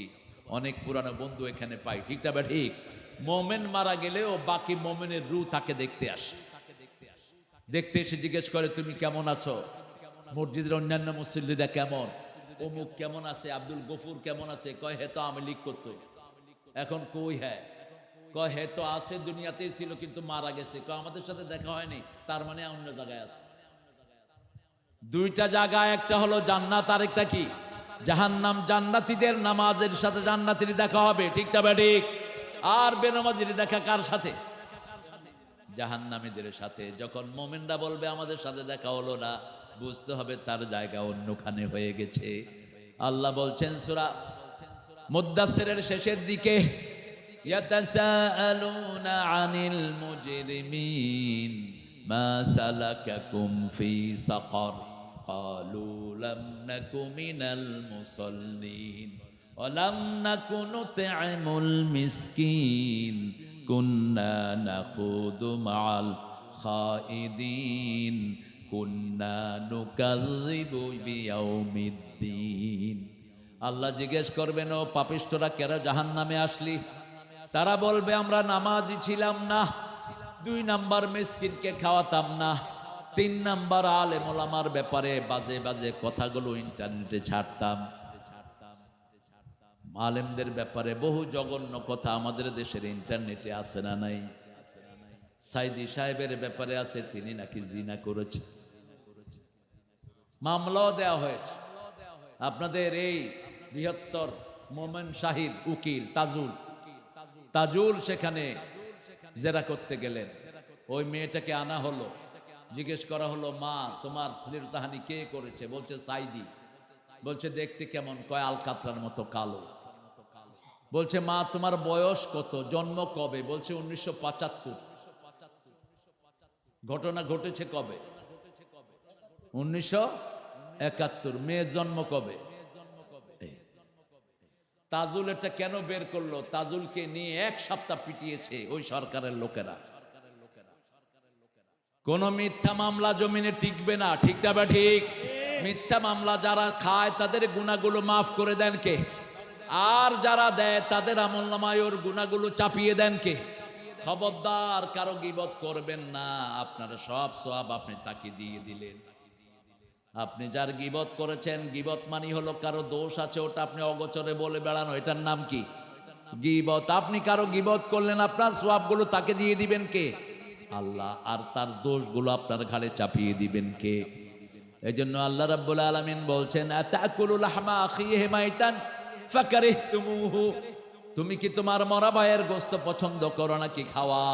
অনেক পুরানো বন্ধু এখানে পাই, ঠিক না? ঠিক। মোমেন মারা গেলেও বাকি মোমেনের রূহ তাকে দেখতে আসে। দেখতে এসে জিজ্ঞেস করে তুমি কেমন আছো, মসজিদের অন্যান্য মুসল্লিরা কেমন, অমুক কেমন আছে, আব্দুল গফুর কেমন আছে। কয় হে তো আমি লিক করতো, এখন কই হ্যাঁ? কয় হে তো আছে, দুনিয়াতেই ছিল কিন্তু মারা গেছে। কয় আমাদের সাথে দেখা হয়নি, তার মানে অন্য জায়গায় আছে। দুইটা জায়গা, একটা হলো জান্নাত আর একটা কি জাহান্নাম। জান্নাতীদের নামাজের সাথে জান্নাতীর দেখা হবে, ঠিক না ঠিক? আর বেনামাজির দেখা কার সাথে? জাহান্নামীদের সাথে। যখন মোমেনরা বলবে আমাদের সাথে দেখা হলো না, বুঝতে হবে তার জায়গা অন্যখানে হয়ে গেছে। আল্লাহ বলছেন সূরা মুদ্দাসসিরের শেষের দিকে ইয়াতাসাআলুনা আনিল মুজরিমিন মা সালাকাকুম ফি সাকার ক্বালু লাম নাকু মিনাল মুসাল্লিন ওয়া লাম নাকু নুত'ইমুল মিসকিন কুন্না নাখুদু মাআল খাইদিন কুন্না নুকাযযিবু বিয়াউমিদ্দিন। আল্লাহ জিজ্ঞেস করবেন ও পাপিষ্ঠরা কেন জাহান্নামে আসলি? তারা বলবে আমরা নামাজি ছিলাম না, 2 নাম্বার মিসকিনকে খাওয়াতাম না, 3 নাম্বার আলেম ওলামার ব্যাপারে বাজে বাজে কথাগুলো ইন্টারনেটে ছাড়তাম। আলেমদের ব্যাপারে বহু জঘন্য কথা আমাদের দেশের ইন্টারনেটে আছে না নাই? সাইদি সাহেবের ব্যাপারে আছে, তিনি নাকি জিনা করেছে, মামলাও দেওয়া হয়েছে। আপনাদের এই বৃহত্তর মোমেন শাহির উকিল তাজুল সেখানে জেরা করতে গেলেন। ওই মেয়েটাকে আনা হলো, জিজ্ঞেস করা হলো মা তোমার শ্লীলতাহানি কে করেছে? বলছে সাইদি। বলছে দেখতে কেমন? কয় আলকাতরার মতো কালো। বলছে মা তোমার বয়স কত, জন্ম কবে? বলছে 1975। ঘটনা ঘটেছে কবে? 1971। মেয়ের জন্ম কবে? তাজুল এটা কেন বের করলো? তাজুলকে নিয়ে 1 সপ্তাহ পিটিয়েছে ওই সরকারের লোকেরা। কোন মিথ্যা মামলা জমিনে টিকবে না, ঠিক না বা ঠিক? মিথ্যা মামলা যারা খায় তাদের গুনাহগুলো মাফ করে দেন কে? আর যারা দেয় তাদের আমলনামায় ওর গুনাহগুলো চাপিয়ে দেন কে? খবরদার কারো গীবত করবেন না, আপনার সব সওয়াব আপনি তাকে দিয়ে দিলেন। আপনি যার গীবত করেছেন, গীবত মানে হলো কারো দোষ আছে ওটা আপনি অগোচরে বলে বেড়ানো, এটার নাম কি? গীবত। আপনি কারো গীবত করলেন, আপনার সওয়াবগুলো তাকে দিয়ে দিবেন কে? আল্লাহ। আর তার দোষগুলো আপনার ঘাড়ে চাপিয়ে দিবেন কে? এজন্য আল্লাহ রাব্বুল আলামিন বলছেন, আতাকুলু লাহমা আখিহি মাইতান ফাকারিহতুমুহু, তুমি কি তোমার মরা ভাইয়ের গোশত পছন্দ করো নাকি খাওয়া?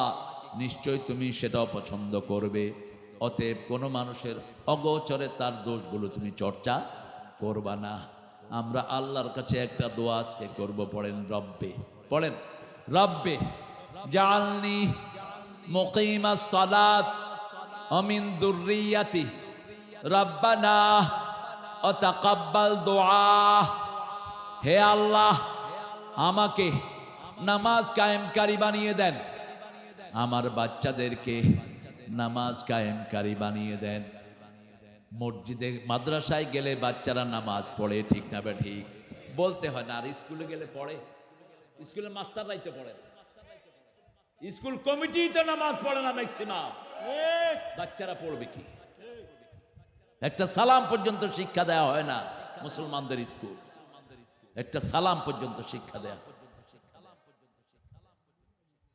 নিশ্চয় তুমি সেটাও পছন্দ করবে। অতএব কোনো মানুষের অগোচরে তার দোষগুলো তুমি চর্চা করবা না। আমরা আল্লাহর কাছে একটা দোয়া আজকে করব, পড়েন রব্বে, পড়েন রব্বে জাআলনি মুকিমাস সালাত ওয়া মিন যুররিয়াতি রব্বানা ওয়া তাকাব্বাল দুআ। হে আল্লাহ, আমাকে নামাজ কায়েমকারী বানিয়ে দেন, আমার বাচ্চাদেরকে নামাজ কায়েমকারী বানিয়ে দেন। মসজিদে মাদ্রাসায় গেলে বাচ্চারা নামাজ পড়ে, ঠিক না বে ঠিক? বলতে হয় না। আর স্কুলে গেলে পড়ে? স্কুলের মাস্টাররাই তো পড়ে, স্কুল কমিটি তো নামাজ পড়ে না ম্যাক্সিমাম। বাচ্চারা পড়বে কি? একটা সালাম পর্যন্ত শিক্ষা দেওয়া হয় না মুসলমানদের স্কুল, একটা সালাম পর্যন্ত শিক্ষা দেয়া।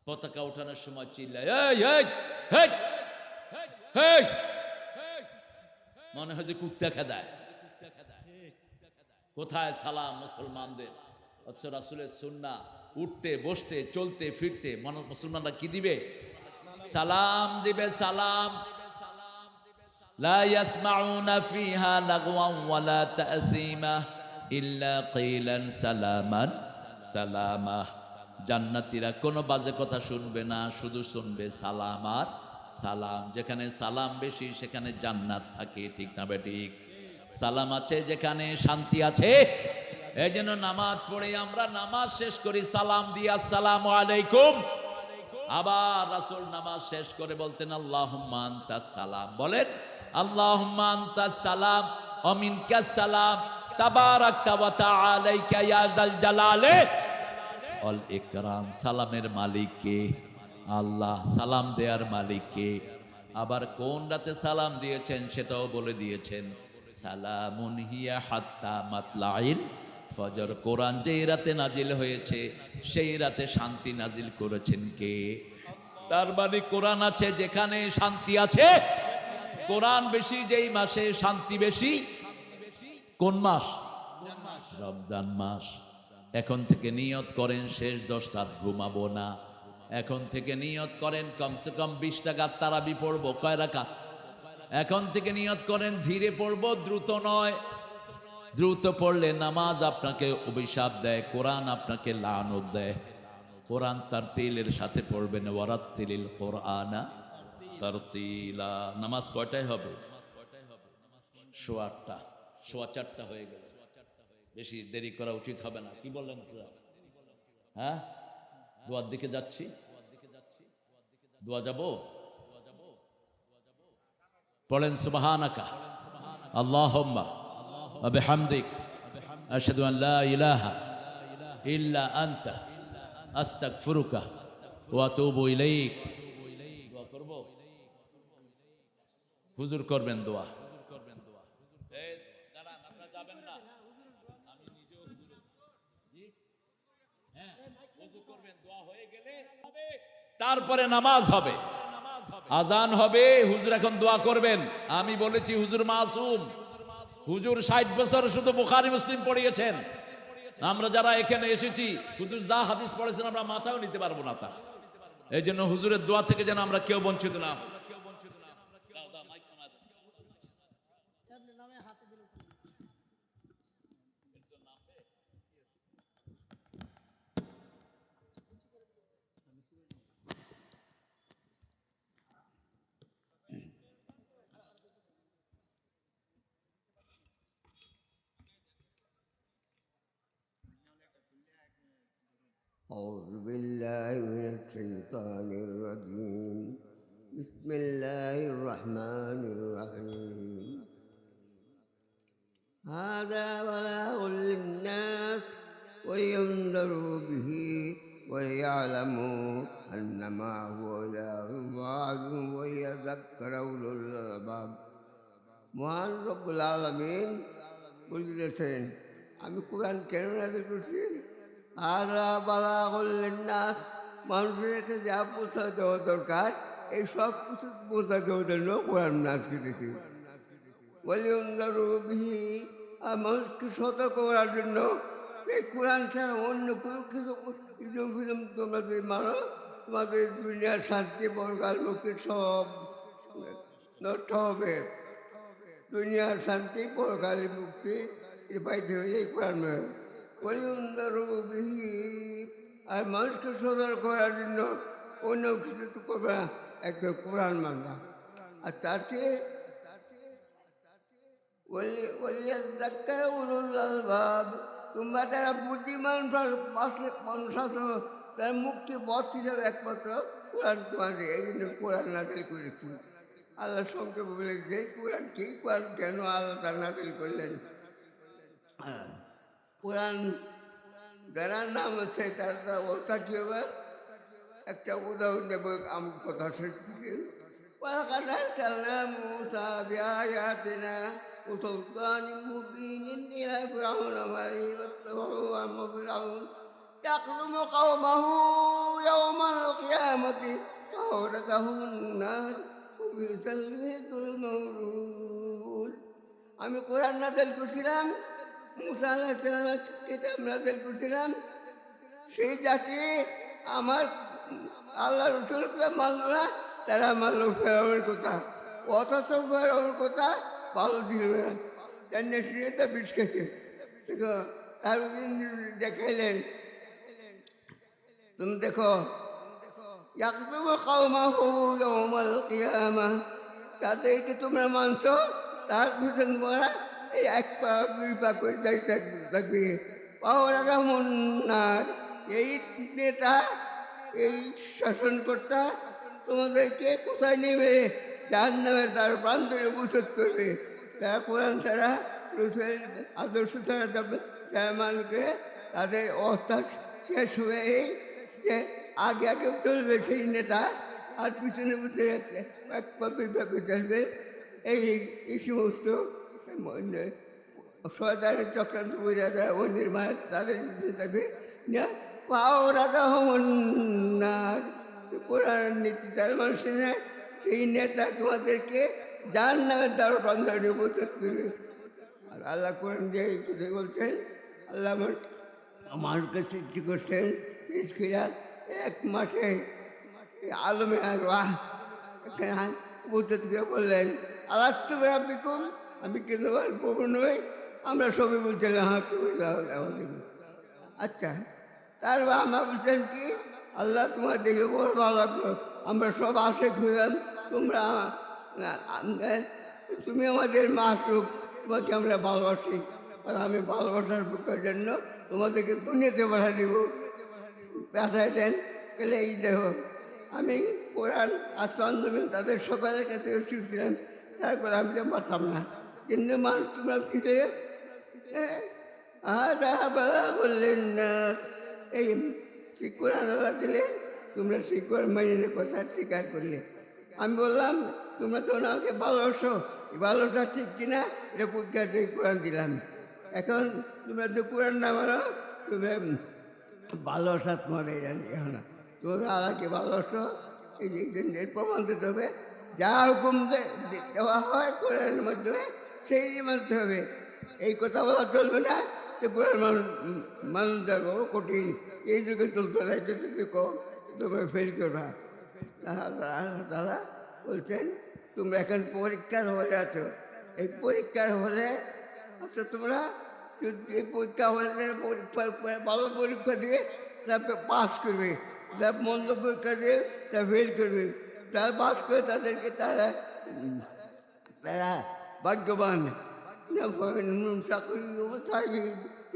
পতাকা ওঠানোর সময় চিল্লায়, এই এই এই এই, মনে হয় যে কুত্তা খেদায়। কোথায় সালাম মুসলমানদের? অথচ রাসূলের সুন্নাহ উঠতে বসতে চলতে ফিরতে মুসলমানরা কি দিবে? সালাম দিবে, সালাম। লা ইয়াসমাউনা ফিহা লাগওয়ান ওয়ালা তা'সীমা ইল্লা কিলান সালামান সালামা। জান্নাতীরা কোনো বাজে কথা শুনবে না, শুধু শুনবে সালাম আর সালাম। যেখানে সালাম বেশি সেখানে জান্নাত থাকে, ঠিক না বে ঠিক? সালাম আছে যেখানে শান্তি আছে। এই জন্য নামাজ পড়ে আমরা নামাজ শেষ করি সালাম দিয়ে, আসসালামু আলাইকুম। আবার রাসূল নামাজ শেষ করে বলতেন, আল্লাহুম্মা আনতাস সালাম। বলেন, আল্লাহুম্মা আনতাস সালাম ওয়া মিনকাস সালাম তাবারাকতা ওয়া তাআলাইকা ইয়া যাল জালালি ওয়াল ইকরাম। সালামের মালিক কে? আল্লাহ। সালাম দেয়ার মালিক কে? আবার কোন রাতে সালাম দিয়েছেন সেটাও বলে দিয়েছেন, সালামুন হিয়া হাত্তা মাতলাইল ফজর। কোরআন যেই রাতে নাজিল হয়েছে সেই রাতে শান্তি নাজিল করেছেন কে? তার মানে কোরআন আছে যেখানে শান্তি আছে। কোরআন বেশি যেই মাসে শান্তি বেশি। কোন মাস? রমজান মাস। এখন থেকে নিয়ত করেন শেষ 10 রাত ঘুমাবো না। এখন থেকে নিয়ত করেন কমসে কম 20 টাকার তারাবি পড়বো। কয় রাকাত? এখন থেকে নিয়ত করেন ধীরে পড়বো, দ্রুত নয়। দ্রুত পড়লে নামাজ আপনাকে অভিশাপ দেয়, কোরআন আপনাকে লানত দেয়। কোরআন তারতিলের সাথে পড়বেন, ওয়ারাত্তিলিল কোরআনা তারতিলা। নামাজ কয়টায় হবে? 8:15, 4:15 হয়ে গেল। বেশি দেরি করা উচিত হবে না, কি বললেন? হ্যাঁ, দোয়ার দিকে যাচ্ছি। দোয়া যাব? পড়েন সুবহানাকা আল্লাহুম্মা ওয়া বিহামদিক আশহাদু আন লা ইলাহা ইল্লা আনতা আস্তাগফিরুকা ওয়া আতুবু ইলাইক। দোয়া করব? হুজুর করবেন দোয়া। এই দাঁড়ান, আপনারা যাবেন না, আমি নিজেও হ্যাঁ হুজুর করবেন। দোয়া হয়ে গেলে তারপরে নামাজ হবে, আজান হবে। হুজুর এখন দোয়া করবেন। আমি বলেছি হুজুর মাসুম। হুজুর 60 বছর শুধু বুখারী মুসলিম পড়িয়েছেন। আমরা যারা এখানে এসেছি হুজুর যা হাদিস পড়েছেন আমরা মাথাও নিতে পারবো না তা। এই জন্য হুজুরের দোয়া থেকে যেন আমরা কেউ বঞ্চিত না। أعوذ بالله من الشيطان الرجيم بسم الله الرحمن الرحيم هذا بلاغ للناس ولينذروا به وليعلموا أنما هو إله واحد وليذكر أولو الألباب মহান রব্বুল আলামিন বলিতেছেন, আমি কোরআন কেন নাযিল করছি? হাযা বালাগুল লিন্নাস, মানুষের কাছে যা পৌঁছা দেওয়া দরকার এই সব কিছু পৌঁছা দেওয়ার জন্য কোরআন নাযিল করেছি। ওয়ালিউনযারু বিহি, আর মানুষকে সতর্ক করার জন্য। এই কোরআন ছাড়া অন্য কোনো কিছু তোমরা যদি মানো, তোমাদের দুনিয়ার শান্তি পরকাল মুক্তি সব নষ্ট হবে। দুনিয়ার শান্তি পরকালের মুক্তি পাইতে হলে এই কোরআন ওয়ালিউনযারু বিহি, আর মানুষকে সতর্ক করার জন্য অন্য কিছু তো করবে না, একটা কোরআন মানবা। আর তাকে ওয়ালিয়াযাক্কারা উলুল আলবাব, তোমরা যারা বুদ্ধিমান মানুষ আছো তার মুক্তি পথ হিসাবে একমাত্র কোরআন তোমাদের, এই জন্য কোরআন নাযিল করেছি। আল্লাহ সংক্ষেপে বলে যে কোরআন কি, কোরআন কেন আল্লাহ নাযিল করলেন। কোরআন যারা নাম আছে তারা অবস্থা কী হবে, একটা উদাহরণ দেব। আমি কথা শেষ করছি। وَلَقَدْ أَرْسَلْنَا مُوسَىٰ بِآيَاتِنَا وَسُلْطَانٍ مُّبِينٍ إِلَىٰ فِرْعَوْنَ وَمَلَئِهِ فَاتَّبَعُوا أَمْرَ فِرْعَوْنَ يَقْدُمُ قَوْمَهُ يَوْمَ الْقِيَامَةِ فَأَوْرَدَهُمُ النَّارَ وَبِئْسَ الْوِرْدُ الْمَوْرُودُ। আমি কোরআন নাযিল করছিলাম, মুসা আলাইহিস সালামের কিতাব নাযিল করছিলাম। সেই জাতি আমার আল্লাহ রাসূলকে মানল না, তারা মানল ফেরাউনের কথা। অথচ ফেরাউনের কথা ভালো ছিল না, জানিয়ে শুনে তা বিষ খেয়েছে। দেখো তার দিন দেখাইলেন, তুমি দেখো ইয়াকদুমু কওমাহু ইয়াওমাল কিয়ামাহ, তাদেরকে তোমরা মানছো, তার পিছন মোরা এই এক পা দুই পা করে যাই থাকবে। ওয়াওরাদাহুমুন নার, এই নেতা এই শাসনকর্তা তোমাদেরকে কোথায় নেবে, জাহান্নামের তার প্রান্তরে উপস্থিত করবে। তারা কোরআন ছাড়া, রসুলের আদর্শ ছাড়া যাবে, যারা মানুষকে তাদের অবস্থা শেষ হবে। এই যে আগে আগে চলবে সেই নেতা, আর পিছনে বসে এক পা দুই পা করে চলবে। এই সমস্ত শয়তানের চক্রান্ত বইরা যারা অন্যের মায়ের তাদের থাকবে না। ওয়াওরাদাহুমুন্নার, কোরআন নীতি তার মানুষের না, সেই নেতা তোমাদেরকে জাহান্নামের দ্বার প্রান্তরে উপস্থিত করবে। আর আল্লাহ কোরআন যে কথা বলছেন, আল্লাহ মানুষকে সৃষ্টি করছেন এক মাঠে আলমে আর উপস্থিত করে বললেন, আলাস্তু বিরাব্বিকুম, আমি কি তোমার প্রভু নই? আমরা সবাই বলছিলাম হ্যাঁ তুমি। আচ্ছা, তারপর আমরা বলছেন কি, আল্লাহ তোমার দেখে বড় ভালো লাগলো, আমরা সব আশে খুঁজলাম, তুমি আমাদের মাসুক, তোমাকে আমরা ভালোবাসি। আর আমি ভালোবাসার বুকের জন্য তোমাদেরকে দুনিয়াতে পাঠা দিব। পাঠাই দেন গেলে এই দেখো আমি কোরআন আসমান জমিন তাদের সকালের কাছে শিখছিলাম, তারপর আমি তো পারতাম না। কিন্তু মানুষ তোমরা ফিরে বললেন না, এই কোরআন আল্লাহ দিলেন, তোমরা সেই কোরআন মাইনের কথা স্বীকার করলে। আমি বললাম তোমরা তো আমাকে ভালোবাসো, ভালোবাসা ঠিক কিনা এটা পরীক্ষা দিয়ে কোরআন দিলাম। এখন তোমরা তো কোরআন না মানো, তোমরা ভালোবাসা তোমার এখন তোমরা আল্লাহকে ভালোবাসো, এই যে প্রমাণ দিতে হবে। যা হুকুম দেওয়া হয় কোরআনের মাধ্যমে সেই মানতে হবে। এই কথা বলা চলবে না যে কোরআন মানুষ যাবো কঠিন, এই যুগে চলতে না, তোমরা ফেল করবা। তারা বলছেন তোমরা এখন পরীক্ষার হলে আছো, এই পরীক্ষার হলে আচ্ছা তোমরা এই পরীক্ষা হলে ভালো পরীক্ষা দিয়ে তারপরে পাস করবে, যার মন্দ পরীক্ষা দিয়ে তা ফেল করবে। যারা পাস করে তাদেরকে তারা ভাগ্যবান।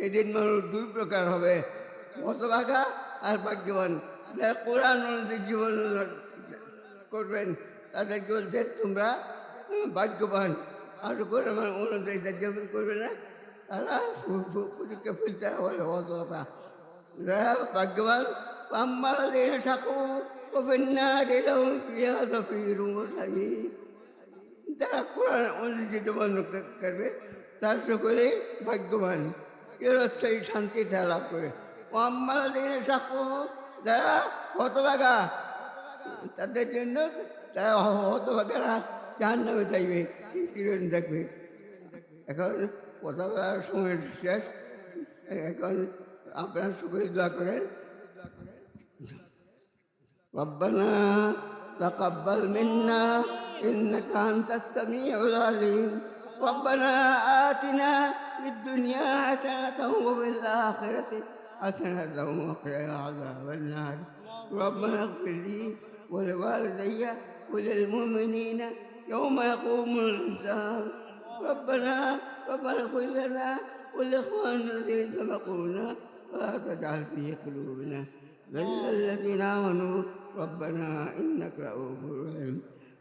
এদিন মানুষ দুই প্রকার হবে, হতভাগা আর ভাগ্যবান। যারা কোরআন অনুযায়ী জীবন করবেন তাদেরকে বলছে তোমরা ভাগ্যবান। আর কোরআন অনুযায়ী জীবন করবে না তারা পরীক্ষা ফেল তারা বলে অথবা যারা ভাগ্যবান পাম্বাদের সাকু ওপেন্নারের যারা কোরআন অনুযায়ী জীবন করবে তার সকলে ভাগ্যবান চিরস্থায়ী শান্তি তারা লাভ করে। মোহাম্মদের সাকু যারা হতভাগা তাদের জন্য তারা হতভাগারা জাহান্নামে থাকবে, চিরদিন থাকবে। এখন কথা বলার সময় শেষ। এখন আপনারা সকলে দোয়া করেন। ربنا تقبل منا إنك أنت السميع العليم ربنا آتنا في الدنيا حسنة وفي الآخرة حسنة وقنا عذاب النار ربنا اغفر لي ولوالدي وللمؤمنين يوم يقوم الحساب ربنا اغفر لنا ولإخواننا الذين سبقونا ولا تجعل في قلوبنا غل الذين آمنوا ربنا إنك رؤوف رحيم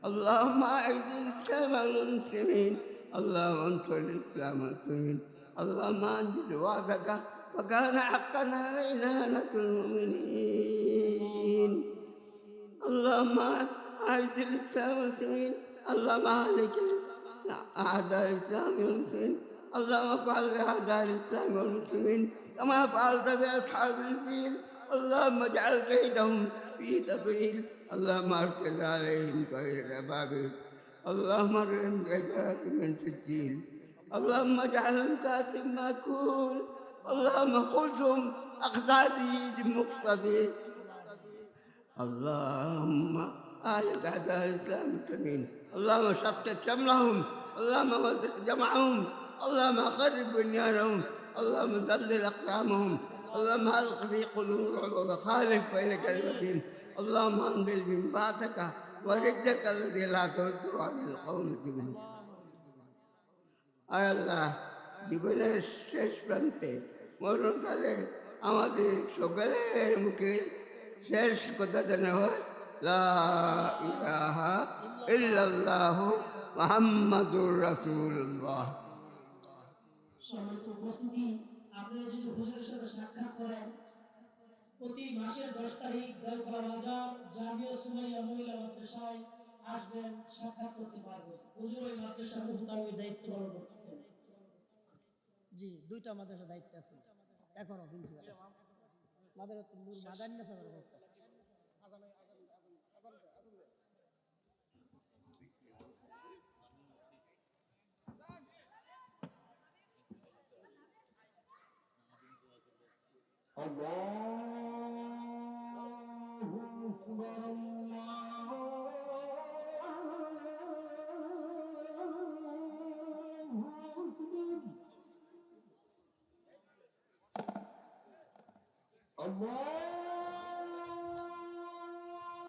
اللهم أعز الإسلام والمسلمين اللهم انصر الإسلام والمسلمين اللهم أنجز وعدك وكان حقا علينا نصر المؤمنين اللهم أعز الإسلام والمسلمين اللهم أهلك أعداء الإسلام والمسلمين اللهم افعل بأعداء الإسلام والمسلمين كما فعلت بأصحاب الفيل اللهم اجعل كيدهم في تضليل اللهم ارسل عليهم طير الابابيل اللهم ارهم بحجارة من سجيل اللهم اجعلهم كاسم ماكول اللهم خذهم اقصى سيد مقتدر اللهم اهلك اعداء الاسلام المسلمين اللهم شتت شملهم اللهم وزق جمعهم اللهم خرب بنيانهم اللهم ذلل اقدامهم اللهم الق في قلوبهم وخالف بين كلمتهم اللهم انزل من بعثك ورجك الذي لا ترد عن القوم الجبن আয় আল্লাহ জীবনের শেষ প্রান্তে মরণকালে আমাদের সকলের মুখে শেষ কথা জানা হয় লা ইলাহা ইল্লাল্লাহু মুহাম্মাদুর রাসূলুল্লাহ। সম্মানিত উপস্থিতি, আপনারা যদি হুজুরের সাথে সাক্ষাৎ করেন প্রতি মাসের 10 তারিখ বেলতলা বাজার জামিয়া সুমাইয়া মহিলা মাদ্রাসায় আসবেন, সাক্ষাৎ করতে পারবেন। হুজুর ওই মাদ্রাসার মুহতামির দায়িত্ব পালন করতেছেন। জি, দুইটা মাদ্রাসা দায়িত্ব আছে এখনো প্রিন্সিপাল মাদারতুল নূর মাদানিয়াসা দায়িত্ব আছে। Allah